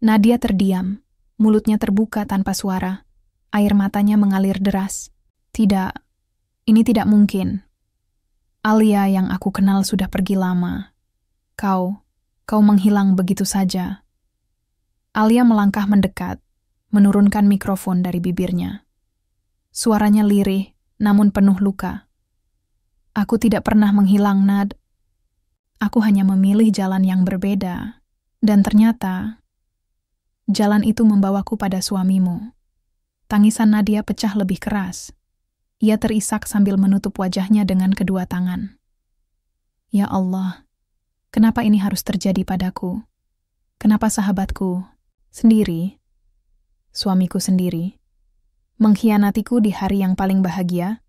Nadia terdiam, mulutnya terbuka tanpa suara. Air matanya mengalir deras. "Tidak, ini tidak mungkin. Alia yang aku kenal sudah pergi lama. Kau menghilang begitu saja." Alia melangkah mendekat, menurunkan mikrofon dari bibirnya. Suaranya lirih, namun penuh luka. "Aku tidak pernah menghilang, Nad. Aku hanya memilih jalan yang berbeda. Dan ternyata, jalan itu membawaku pada suamimu." Tangisan Nadia pecah lebih keras. Ia terisak sambil menutup wajahnya dengan kedua tangan. "Ya Allah, kenapa ini harus terjadi padaku? Kenapa sahabatku sendiri, suamiku sendiri, mengkhianatiku di hari yang paling bahagia?"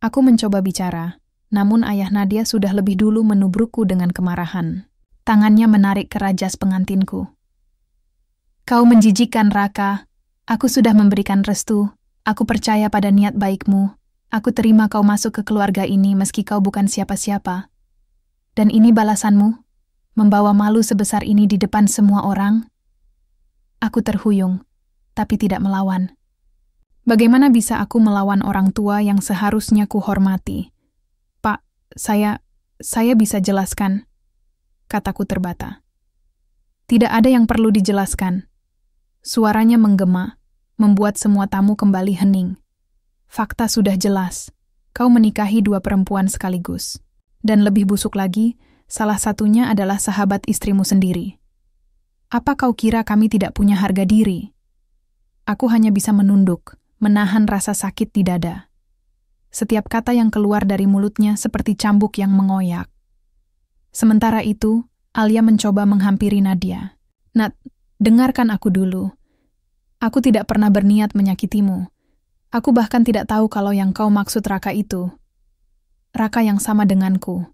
Aku mencoba bicara, namun ayah Nadia sudah lebih dulu menubrukku dengan kemarahan. Tangannya menarik ke rajas pengantinku. Kau menjijikkan, Raka. Aku sudah memberikan restu. Aku percaya pada niat baikmu. Aku terima kau masuk ke keluarga ini meski kau bukan siapa-siapa. Dan ini balasanmu? Membawa malu sebesar ini di depan semua orang? Aku terhuyung, tapi tidak melawan. Bagaimana bisa aku melawan orang tua yang seharusnya ku hormati? Pak, saya bisa jelaskan, kataku terbata. Tidak ada yang perlu dijelaskan. Suaranya menggema, membuat semua tamu kembali hening. Fakta sudah jelas, kau menikahi 2 perempuan sekaligus. Dan lebih busuk lagi, salah satunya adalah sahabat istrimu sendiri. Apa kau kira kami tidak punya harga diri? Aku hanya bisa menunduk, menahan rasa sakit di dada. Setiap kata yang keluar dari mulutnya seperti cambuk yang mengoyak. Sementara itu, Alia mencoba menghampiri Nadia. Nat, dengarkan aku dulu. Aku tidak pernah berniat menyakitimu. Aku bahkan tidak tahu kalau yang kau maksud Raka itu. Raka yang sama denganku.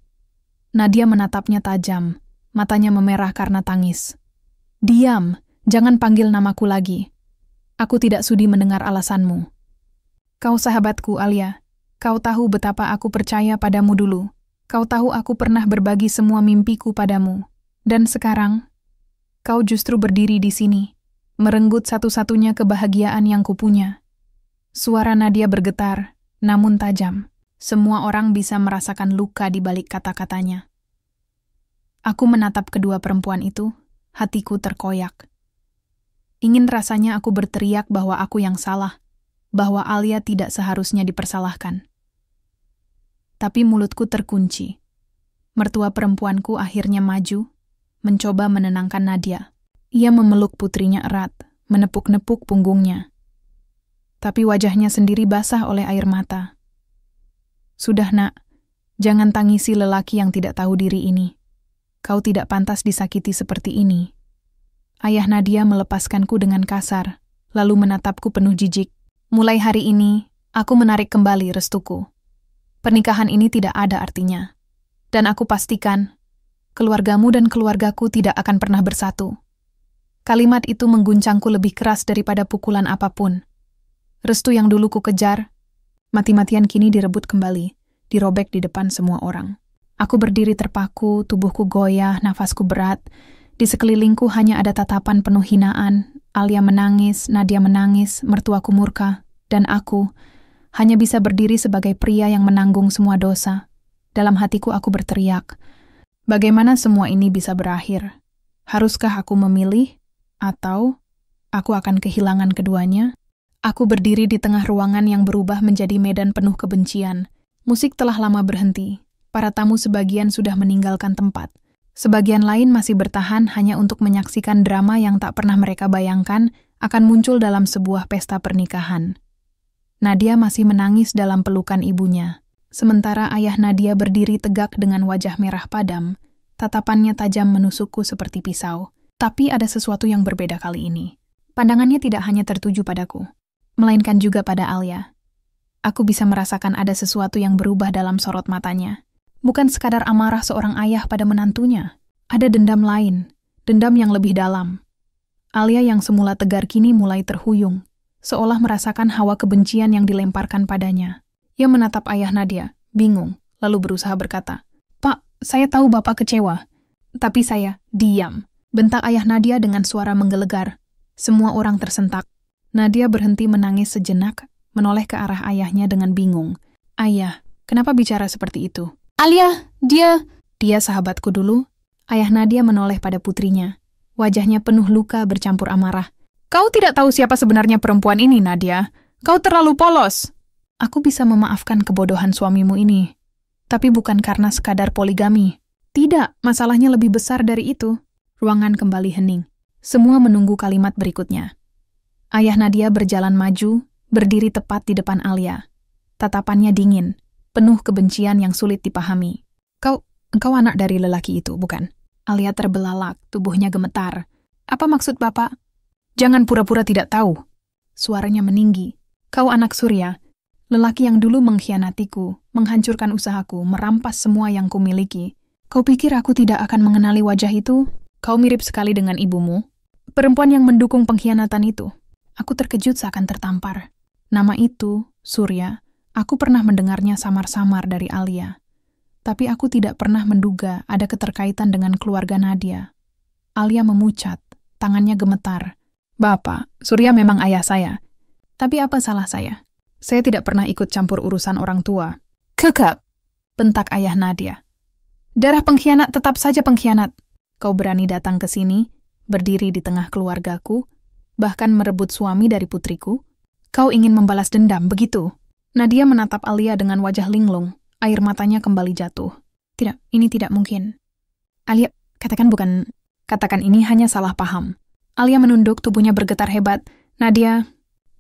Nadia menatapnya tajam, matanya memerah karena tangis. Diam, jangan panggil namaku lagi. Aku tidak sudi mendengar alasanmu. Kau sahabatku, Alia. Kau tahu betapa aku percaya padamu dulu. Kau tahu aku pernah berbagi semua mimpiku padamu. Dan sekarang, kau justru berdiri di sini, merenggut satu-satunya kebahagiaan yang kupunya. Suara Nadia bergetar, namun tajam. Semua orang bisa merasakan luka di balik kata-katanya. Aku menatap kedua perempuan itu, hatiku terkoyak. Ingin rasanya aku berteriak bahwa aku yang salah, bahwa Alia tidak seharusnya dipersalahkan. Tapi mulutku terkunci. Mertua perempuanku akhirnya maju, mencoba menenangkan Nadia. Ia memeluk putrinya erat, menepuk-nepuk punggungnya. Tapi wajahnya sendiri basah oleh air mata. Sudah, Nak, jangan tangisi lelaki yang tidak tahu diri ini. Kau tidak pantas disakiti seperti ini. Ayah Nadia melepaskanku dengan kasar, lalu menatapku penuh jijik. Mulai hari ini, aku menarik kembali restuku. Pernikahan ini tidak ada artinya. Dan aku pastikan, keluargamu dan keluargaku tidak akan pernah bersatu. Kalimat itu mengguncangku lebih keras daripada pukulan apapun. Restu yang dulu ku kejar, mati-matian kini direbut kembali, dirobek di depan semua orang. Aku berdiri terpaku, tubuhku goyah, nafasku berat. Di sekelilingku hanya ada tatapan penuh hinaan. Alia menangis, Nadia menangis, mertuaku murka, dan aku hanya bisa berdiri sebagai pria yang menanggung semua dosa. Dalam hatiku aku berteriak, bagaimana semua ini bisa berakhir? Haruskah aku memilih? Atau aku akan kehilangan keduanya? Aku berdiri di tengah ruangan yang berubah menjadi medan penuh kebencian. Musik telah lama berhenti. Para tamu sebagian sudah meninggalkan tempat. Sebagian lain masih bertahan hanya untuk menyaksikan drama yang tak pernah mereka bayangkan akan muncul dalam sebuah pesta pernikahan. Nadia masih menangis dalam pelukan ibunya. Sementara ayah Nadia berdiri tegak dengan wajah merah padam, tatapannya tajam menusukku seperti pisau. Tapi ada sesuatu yang berbeda kali ini. Pandangannya tidak hanya tertuju padaku, melainkan juga pada Alia. Aku bisa merasakan ada sesuatu yang berubah dalam sorot matanya. Bukan sekadar amarah seorang ayah pada menantunya. Ada dendam lain, dendam yang lebih dalam. Alia yang semula tegar kini mulai terhuyung, seolah merasakan hawa kebencian yang dilemparkan padanya. Ia menatap ayah Nadia, bingung, lalu berusaha berkata, "Pak, saya tahu Bapak kecewa." Tapi saya diam. Bentak ayah Nadia dengan suara menggelegar. Semua orang tersentak. Nadia berhenti menangis sejenak, menoleh ke arah ayahnya dengan bingung. "Ayah, kenapa bicara seperti itu?" "Alia, dia sahabatku dulu." Ayah Nadia menoleh pada putrinya. Wajahnya penuh luka bercampur amarah. "Kau tidak tahu siapa sebenarnya perempuan ini, Nadia. Kau terlalu polos." Aku bisa memaafkan kebodohan suamimu ini. Tapi bukan karena sekadar poligami. Tidak, masalahnya lebih besar dari itu. Ruangan kembali hening. Semua menunggu kalimat berikutnya. Ayah Nadia berjalan maju, berdiri tepat di depan Alia. Tatapannya dingin, penuh kebencian yang sulit dipahami. Engkau anak dari lelaki itu, bukan?" Alia terbelalak, tubuhnya gemetar. "Apa maksud Bapak?" "Jangan pura-pura tidak tahu." Suaranya meninggi. "Kau anak Surya, lelaki yang dulu mengkhianatiku, menghancurkan usahaku, merampas semua yang kumiliki. Kau pikir aku tidak akan mengenali wajah itu? Kau mirip sekali dengan ibumu." perempuan yang mendukung pengkhianatan itu. Aku terkejut seakan tertampar. Nama itu, Surya, aku pernah mendengarnya samar-samar dari Alia. Tapi aku tidak pernah menduga ada keterkaitan dengan keluarga Nadia. Alia memucat, tangannya gemetar. Bapak, Surya memang ayah saya. Tapi apa salah saya? Saya tidak pernah ikut campur urusan orang tua. Kekap, bentak ayah Nadia. Darah pengkhianat tetap saja pengkhianat. Kau berani datang ke sini, berdiri di tengah keluargaku, bahkan merebut suami dari putriku. Kau ingin membalas dendam, begitu? Nadia menatap Alia dengan wajah linglung. Air matanya kembali jatuh. Tidak, ini tidak mungkin. Alia, katakan ini hanya salah paham. Alia menunduk, tubuhnya bergetar hebat. Nadia,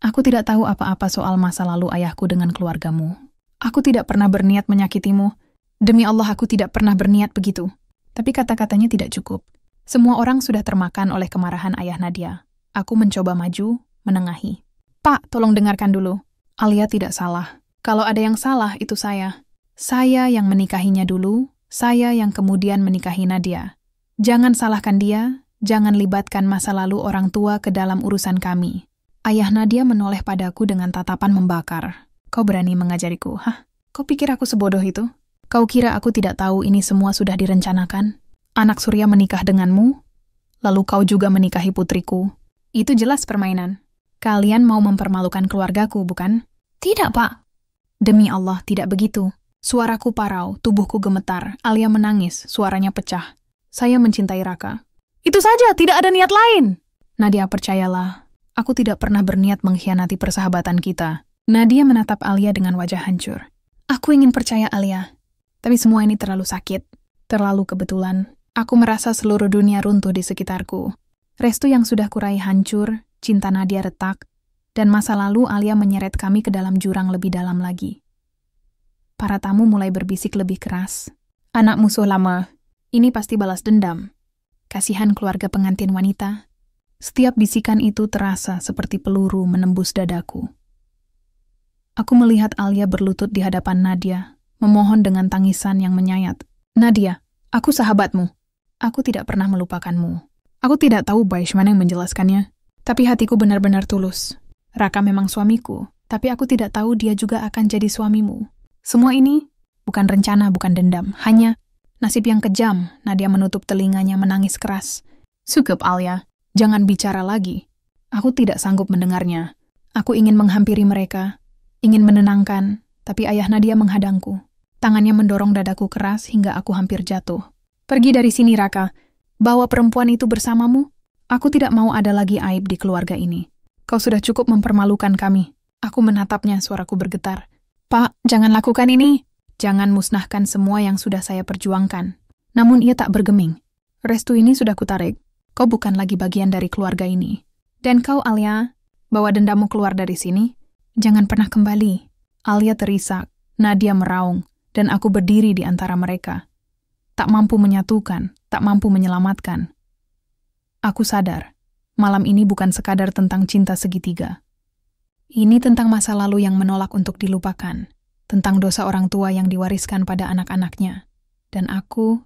aku tidak tahu apa-apa soal masa lalu ayahku dengan keluargamu. Aku tidak pernah berniat menyakitimu. Demi Allah, aku tidak pernah berniat begitu. Tapi kata-katanya tidak cukup. Semua orang sudah termakan oleh kemarahan ayah Nadia. Aku mencoba maju, menengahi. Pak, tolong dengarkan dulu. Alia tidak salah. Kalau ada yang salah, itu saya. Saya yang menikahinya dulu, saya yang kemudian menikahi Nadia. Jangan salahkan dia, jangan libatkan masa lalu orang tua ke dalam urusan kami. Ayah Nadia menoleh padaku dengan tatapan membakar. Kau berani mengajariku, hah? Kau pikir aku sebodoh itu? Kau kira aku tidak tahu ini semua sudah direncanakan? Anak Surya menikah denganmu, lalu kau juga menikahi putriku. Itu jelas permainan. Kalian mau mempermalukan keluargaku, bukan? Tidak, Pak. Demi Allah, tidak begitu. Suaraku parau, tubuhku gemetar. Alia menangis, suaranya pecah. Saya mencintai Raka. Itu saja, tidak ada niat lain. Nadia, percayalah, aku tidak pernah berniat mengkhianati persahabatan kita. Nadia menatap Alia dengan wajah hancur. Aku ingin percaya, Alia. Tapi semua ini terlalu sakit. Terlalu kebetulan. Aku merasa seluruh dunia runtuh di sekitarku. Restu yang sudah kurai hancur, cinta Nadia retak, dan masa lalu Alia menyeret kami ke dalam jurang lebih dalam lagi. Para tamu mulai berbisik lebih keras. Anak musuh lama, ini pasti balas dendam. Kasihan keluarga pengantin wanita. Setiap bisikan itu terasa seperti peluru menembus dadaku. Aku melihat Alia berlutut di hadapan Nadia, memohon dengan tangisan yang menyayat. Nadia, aku sahabatmu. Aku tidak pernah melupakanmu. Aku tidak tahu bagaimana yang menjelaskannya, tapi hatiku benar-benar tulus. Raka memang suamiku, tapi aku tidak tahu dia juga akan jadi suamimu. Semua ini bukan rencana, bukan dendam, hanya nasib yang kejam. Nadia menutup telinganya menangis keras. Cukup, Alia, jangan bicara lagi. Aku tidak sanggup mendengarnya. Aku ingin menghampiri mereka, ingin menenangkan, tapi ayah Nadia menghadangku. Tangannya mendorong dadaku keras hingga aku hampir jatuh. Pergi dari sini, Raka. Bawa perempuan itu bersamamu. Aku tidak mau ada lagi aib di keluarga ini. Kau sudah cukup mempermalukan kami. Aku menatapnya, suaraku bergetar. Pak, jangan lakukan ini. Jangan musnahkan semua yang sudah saya perjuangkan. Namun ia tak bergeming. Restu ini sudah kutarik. Kau bukan lagi bagian dari keluarga ini. Dan kau, Alia, bawa dendammu keluar dari sini. Jangan pernah kembali. Alia terisak, Nadia meraung, dan aku berdiri di antara mereka. Tak mampu menyatukan, tak mampu menyelamatkan. Aku sadar, malam ini bukan sekadar tentang cinta segitiga. Ini tentang masa lalu yang menolak untuk dilupakan, tentang dosa orang tua yang diwariskan pada anak-anaknya, dan aku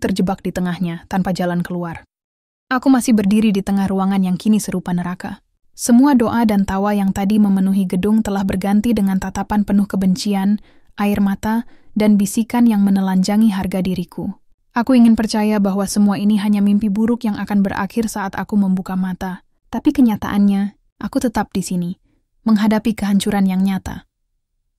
terjebak di tengahnya tanpa jalan keluar. Aku masih berdiri di tengah ruangan yang kini serupa neraka. Semua doa dan tawa yang tadi memenuhi gedung telah berganti dengan tatapan penuh kebencian, air mata, dan bisikan yang menelanjangi harga diriku. Aku ingin percaya bahwa semua ini hanya mimpi buruk yang akan berakhir saat aku membuka mata. Tapi kenyataannya, aku tetap di sini, menghadapi kehancuran yang nyata.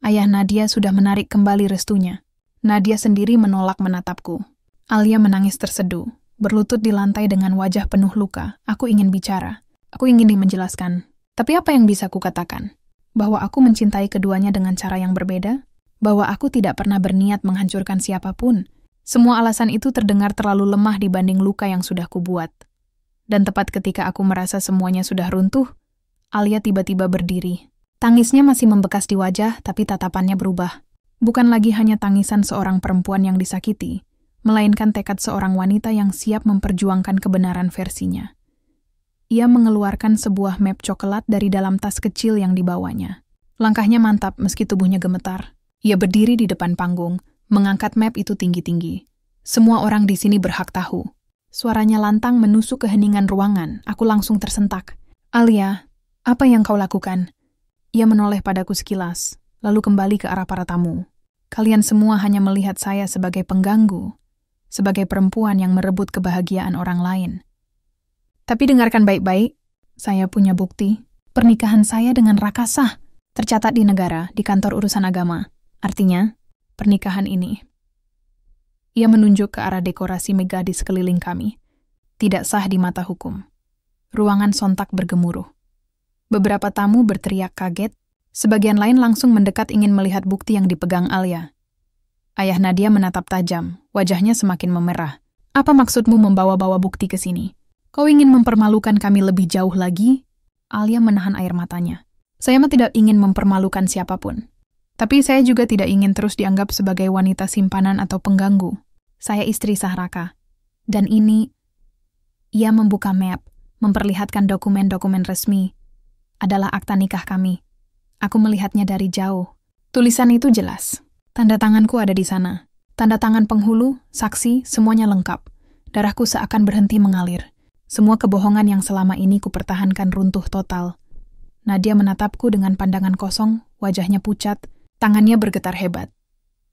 Ayah Nadia sudah menarik kembali restunya. Nadia sendiri menolak menatapku. Alia menangis terseduh, berlutut di lantai dengan wajah penuh luka. Aku ingin bicara. Aku ingin menjelaskan. Tapi apa yang bisa kukatakan? Bahwa aku mencintai keduanya dengan cara yang berbeda? Bahwa aku tidak pernah berniat menghancurkan siapapun? Semua alasan itu terdengar terlalu lemah dibanding luka yang sudah kubuat. Dan tepat ketika aku merasa semuanya sudah runtuh, Alia tiba-tiba berdiri. Tangisnya masih membekas di wajah, tapi tatapannya berubah. Bukan lagi hanya tangisan seorang perempuan yang disakiti, melainkan tekad seorang wanita yang siap memperjuangkan kebenaran versinya. Ia mengeluarkan sebuah map coklat dari dalam tas kecil yang dibawanya. Langkahnya mantap meski tubuhnya gemetar. Ia berdiri di depan panggung, mengangkat map itu tinggi-tinggi. Semua orang di sini berhak tahu. Suaranya lantang menusuk keheningan ruangan. Aku langsung tersentak. "Alia, apa yang kau lakukan?" Ia menoleh padaku sekilas, lalu kembali ke arah para tamu. "Kalian semua hanya melihat saya sebagai pengganggu, sebagai perempuan yang merebut kebahagiaan orang lain. Tapi dengarkan baik-baik, saya punya bukti. Pernikahan saya dengan Raka sah, tercatat di negara, di kantor urusan agama. Artinya, pernikahan ini..." Ia menunjuk ke arah dekorasi megah di sekeliling kami. Tidak sah di mata hukum. Ruangan sontak bergemuruh. Beberapa tamu berteriak kaget, sebagian lain langsung mendekat ingin melihat bukti yang dipegang Alia. Ayah Nadia menatap tajam, wajahnya semakin memerah. "Apa maksudmu membawa-bawa bukti ke sini? Kau ingin mempermalukan kami lebih jauh lagi?" Alia menahan air matanya. "Saya mah tidak ingin mempermalukan siapapun. Tapi saya juga tidak ingin terus dianggap sebagai wanita simpanan atau pengganggu. Saya istri sah Raka. Dan ini..." Ia membuka map, memperlihatkan dokumen-dokumen resmi. Adalah akta nikah kami. Aku melihatnya dari jauh. Tulisan itu jelas. Tanda tanganku ada di sana. Tanda tangan penghulu, saksi, semuanya lengkap. Darahku seakan berhenti mengalir. Semua kebohongan yang selama ini kupertahankan runtuh total. Nadia menatapku dengan pandangan kosong, wajahnya pucat, tangannya bergetar hebat.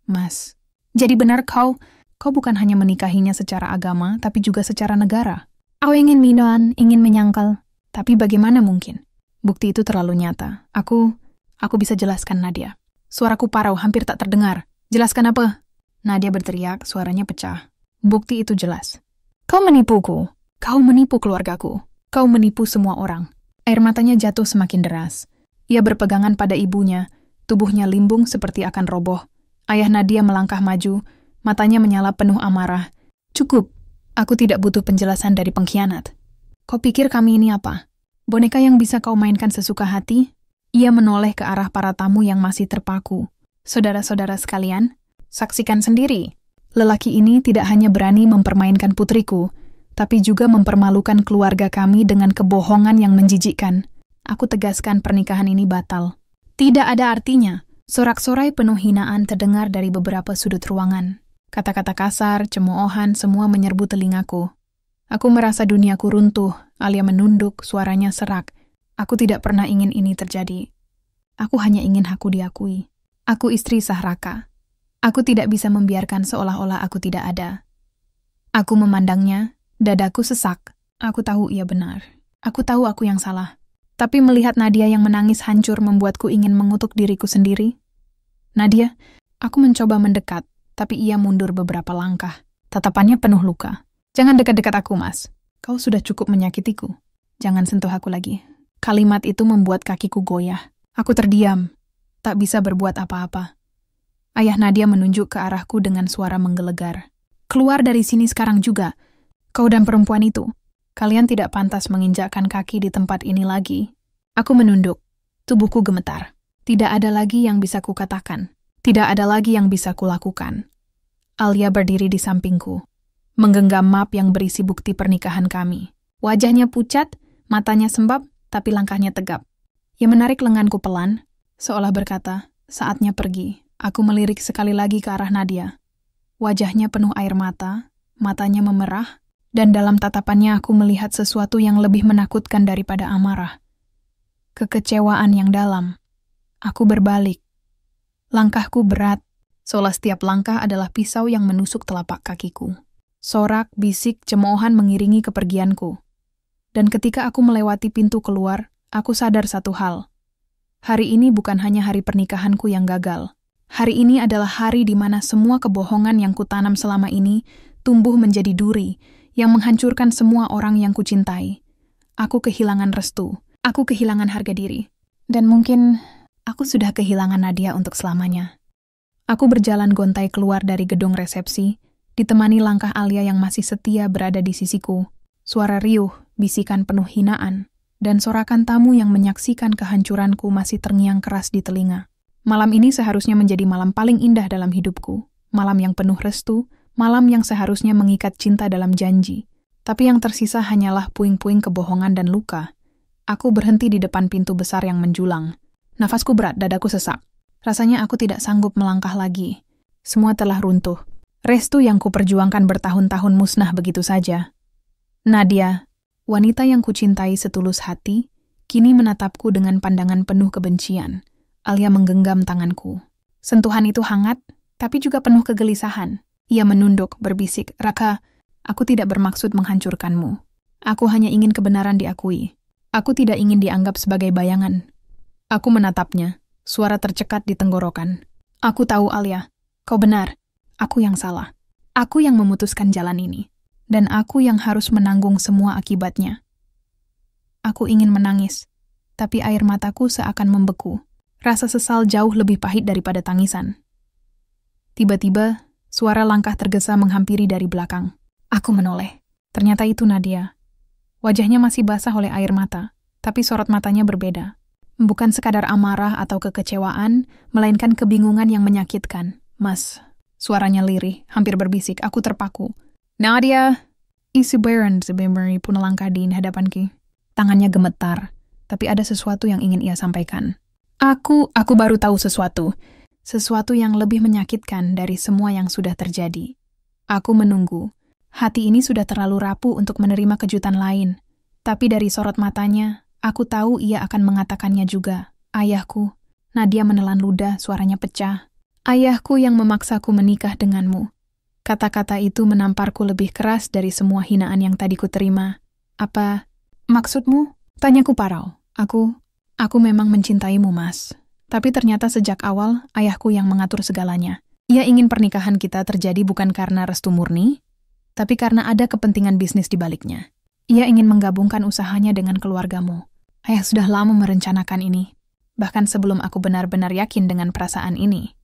"Mas, jadi benar kau bukan hanya menikahinya secara agama, tapi juga secara negara. Kau ingin minoan, ingin menyangkal. Tapi bagaimana mungkin? Bukti itu terlalu nyata. Aku bisa jelaskan, Nadia." Suaraku parau, hampir tak terdengar. "Jelaskan apa?" Nadia berteriak, suaranya pecah. "Bukti itu jelas. Kau menipuku. Kau menipu keluargaku. Kau menipu semua orang." Air matanya jatuh semakin deras. Ia berpegangan pada ibunya, tubuhnya limbung seperti akan roboh. Ayah Nadia melangkah maju, matanya menyala penuh amarah. "Cukup. Aku tidak butuh penjelasan dari pengkhianat. Kau pikir kami ini apa? Boneka yang bisa kau mainkan sesuka hati?" Ia menoleh ke arah para tamu yang masih terpaku. "Saudara-saudara sekalian, saksikan sendiri. Lelaki ini tidak hanya berani mempermainkan putriku, tapi juga mempermalukan keluarga kami dengan kebohongan yang menjijikkan. Aku tegaskan pernikahan ini batal." "Tidak ada artinya." Sorak-sorai penuh hinaan terdengar dari beberapa sudut ruangan. Kata-kata kasar, cemoohan, semua menyerbu telingaku. Aku merasa duniaku runtuh. Alia menunduk, suaranya serak. "Aku tidak pernah ingin ini terjadi. Aku hanya ingin aku diakui. Aku istri sah Raka. Aku tidak bisa membiarkan seolah-olah aku tidak ada." Aku memandangnya, dadaku sesak. Aku tahu ia benar. Aku tahu aku yang salah. Tapi melihat Nadia yang menangis hancur membuatku ingin mengutuk diriku sendiri. "Nadia," aku mencoba mendekat, tapi ia mundur beberapa langkah. Tatapannya penuh luka. "Jangan dekat-dekat aku, Mas. Kau sudah cukup menyakitiku. Jangan sentuh aku lagi." Kalimat itu membuat kakiku goyah. Aku terdiam, tak bisa berbuat apa-apa. Ayah Nadia menunjuk ke arahku dengan suara menggelegar. "Keluar dari sini sekarang juga. Kau dan perempuan itu. Kalian tidak pantas menginjakkan kaki di tempat ini lagi." Aku menunduk. Tubuhku gemetar. Tidak ada lagi yang bisa kukatakan. Tidak ada lagi yang bisa kulakukan. Alia berdiri di sampingku, menggenggam map yang berisi bukti pernikahan kami. Wajahnya pucat, matanya sembab, tapi langkahnya tegap. Ia menarik lenganku pelan, seolah berkata, "Saatnya pergi." Aku melirik sekali lagi ke arah Nadia. Wajahnya penuh air mata, matanya memerah, dan dalam tatapannya aku melihat sesuatu yang lebih menakutkan daripada amarah. Kekecewaan yang dalam. Aku berbalik. Langkahku berat, seolah setiap langkah adalah pisau yang menusuk telapak kakiku. Sorak, bisik, cemoohan mengiringi kepergianku. Dan ketika aku melewati pintu keluar, aku sadar satu hal. Hari ini bukan hanya hari pernikahanku yang gagal. Hari ini adalah hari di mana semua kebohongan yang kutanam selama ini tumbuh menjadi duri yang menghancurkan semua orang yang kucintai. Aku kehilangan restu. Aku kehilangan harga diri. Dan mungkin aku sudah kehilangan Nadia untuk selamanya. Aku berjalan gontai keluar dari gedung resepsi, ditemani langkah Alia yang masih setia berada di sisiku. Suara riuh, bisikan penuh hinaan, dan sorakan tamu yang menyaksikan kehancuranku masih terngiang keras di telinga. Malam ini seharusnya menjadi malam paling indah dalam hidupku. Malam yang penuh restu, malam yang seharusnya mengikat cinta dalam janji. Tapi yang tersisa hanyalah puing-puing kebohongan dan luka. Aku berhenti di depan pintu besar yang menjulang. Nafasku berat, dadaku sesak. Rasanya aku tidak sanggup melangkah lagi. Semua telah runtuh. Restu yang kuperjuangkan bertahun-tahun musnah begitu saja. Nadia, wanita yang kucintai setulus hati, kini menatapku dengan pandangan penuh kebencian. Alia menggenggam tanganku. Sentuhan itu hangat, tapi juga penuh kegelisahan. Ia menunduk, berbisik, "Raka, aku tidak bermaksud menghancurkanmu. Aku hanya ingin kebenaran diakui. Aku tidak ingin dianggap sebagai bayangan." Aku menatapnya, suara tercekat di tenggorokan. "Aku tahu, Alia. Kau benar. Aku yang salah. Aku yang memutuskan jalan ini. Dan aku yang harus menanggung semua akibatnya." Aku ingin menangis, tapi air mataku seakan membeku. Rasa sesal jauh lebih pahit daripada tangisan. Tiba-tiba, suara langkah tergesa menghampiri dari belakang. Aku menoleh. Ternyata itu Nadia. Wajahnya masih basah oleh air mata, tapi sorot matanya berbeda. Bukan sekadar amarah atau kekecewaan, melainkan kebingungan yang menyakitkan. "Mas," suaranya lirih, hampir berbisik, aku terpaku. "Nadia!" Isi Baron sebenarnya pun langkah di hadapanku. Tangannya gemetar, tapi ada sesuatu yang ingin ia sampaikan. Aku baru tahu sesuatu. Sesuatu yang lebih menyakitkan dari semua yang sudah terjadi. Aku menunggu. Hati ini sudah terlalu rapuh untuk menerima kejutan lain. Tapi dari sorot matanya, aku tahu ia akan mengatakannya juga. "Ayahku." Nadia menelan ludah, suaranya pecah. "Ayahku yang memaksaku menikah denganmu." Kata-kata itu menamparku lebih keras dari semua hinaan yang tadi ku terima. "Apa maksudmu?" Tanyaku parau. Aku memang mencintaimu, Mas. Tapi ternyata sejak awal, ayahku yang mengatur segalanya. Ia ingin pernikahan kita terjadi bukan karena restu murni, tapi karena ada kepentingan bisnis di baliknya. Ia ingin menggabungkan usahanya dengan keluargamu. Ayah sudah lama merencanakan ini, bahkan sebelum aku benar-benar yakin dengan perasaan ini.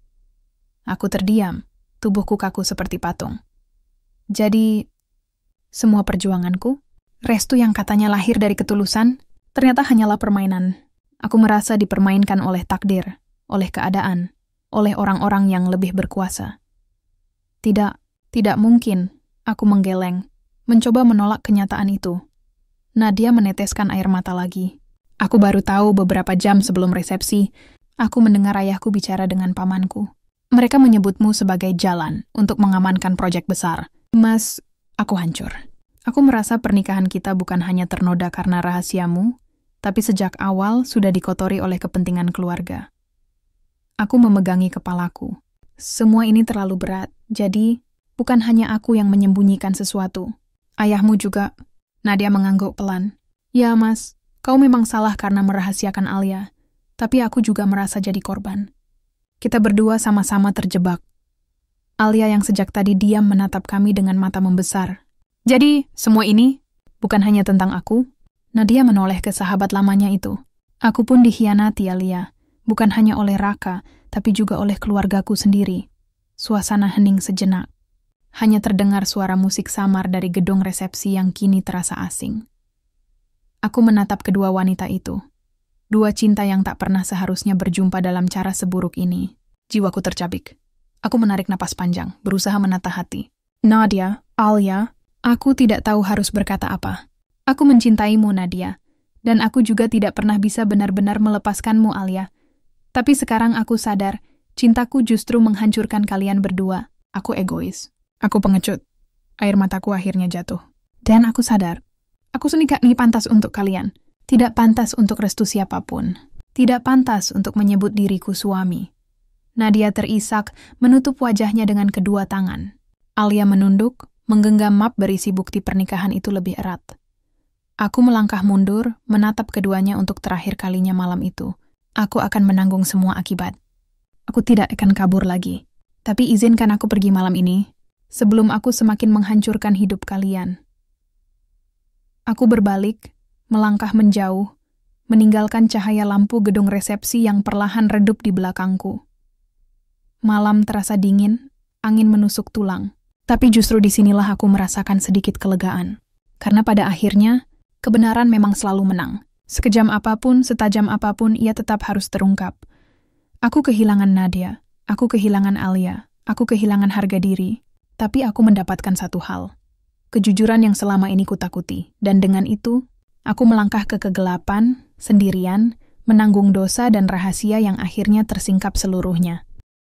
Aku terdiam, tubuhku kaku seperti patung. Jadi, semua perjuanganku, restu yang katanya lahir dari ketulusan, ternyata hanyalah permainan. Aku merasa dipermainkan oleh takdir, oleh keadaan, oleh orang-orang yang lebih berkuasa. Tidak mungkin, aku menggeleng, mencoba menolak kenyataan itu. Nadia meneteskan air mata lagi. Aku baru tahu beberapa jam sebelum resepsi, aku mendengar ayahku bicara dengan pamanku. Mereka menyebutmu sebagai jalan untuk mengamankan proyek besar. Mas, aku hancur. Aku merasa pernikahan kita bukan hanya ternoda karena rahasiamu, tapi sejak awal sudah dikotori oleh kepentingan keluarga. Aku memegangi kepalaku. Semua ini terlalu berat, jadi bukan hanya aku yang menyembunyikan sesuatu. Ayahmu juga. Nadia mengangguk pelan. "Ya, Mas, kau memang salah karena merahasiakan Alia, tapi aku juga merasa jadi korban. Kita berdua sama-sama terjebak." Alia yang sejak tadi diam menatap kami dengan mata membesar. "Jadi, semua ini bukan hanya tentang aku?" Nadia menoleh ke sahabat lamanya itu. "Aku pun dikhianati, Alia. Bukan hanya oleh Raka, tapi juga oleh keluargaku sendiri." Suasana hening sejenak. Hanya terdengar suara musik samar dari gedung resepsi yang kini terasa asing. Aku menatap kedua wanita itu. Dua cinta yang tak pernah seharusnya berjumpa dalam cara seburuk ini. Jiwaku tercabik. Aku menarik napas panjang, berusaha menata hati. "Nadia, Alia, aku tidak tahu harus berkata apa. Aku mencintaimu, Nadia, dan aku juga tidak pernah bisa benar-benar melepaskanmu, Alia. Tapi sekarang aku sadar, cintaku justru menghancurkan kalian berdua. Aku egois. Aku pengecut." Air mataku akhirnya jatuh. "Dan aku sadar, aku ini pantas untuk kalian. Tidak pantas untuk restu siapapun. Tidak pantas untuk menyebut diriku suami." Nadia terisak, menutup wajahnya dengan kedua tangan. Alia menunduk, menggenggam map berisi bukti pernikahan itu lebih erat. Aku melangkah mundur, menatap keduanya untuk terakhir kalinya malam itu. Aku akan menanggung semua akibat. Aku tidak akan kabur lagi. Tapi izinkan aku pergi malam ini, sebelum aku semakin menghancurkan hidup kalian. Aku berbalik, melangkah menjauh, meninggalkan cahaya lampu gedung resepsi yang perlahan redup di belakangku. Malam terasa dingin, angin menusuk tulang. Tapi justru disinilah aku merasakan sedikit kelegaan. Karena pada akhirnya, kebenaran memang selalu menang. Sekejam apapun, setajam apapun, ia tetap harus terungkap. Aku kehilangan Nadia, aku kehilangan Alia, aku kehilangan harga diri. Tapi aku mendapatkan satu hal. Kejujuran yang selama ini kutakuti. Dan dengan itu, aku melangkah ke kegelapan, sendirian, menanggung dosa dan rahasia yang akhirnya tersingkap seluruhnya.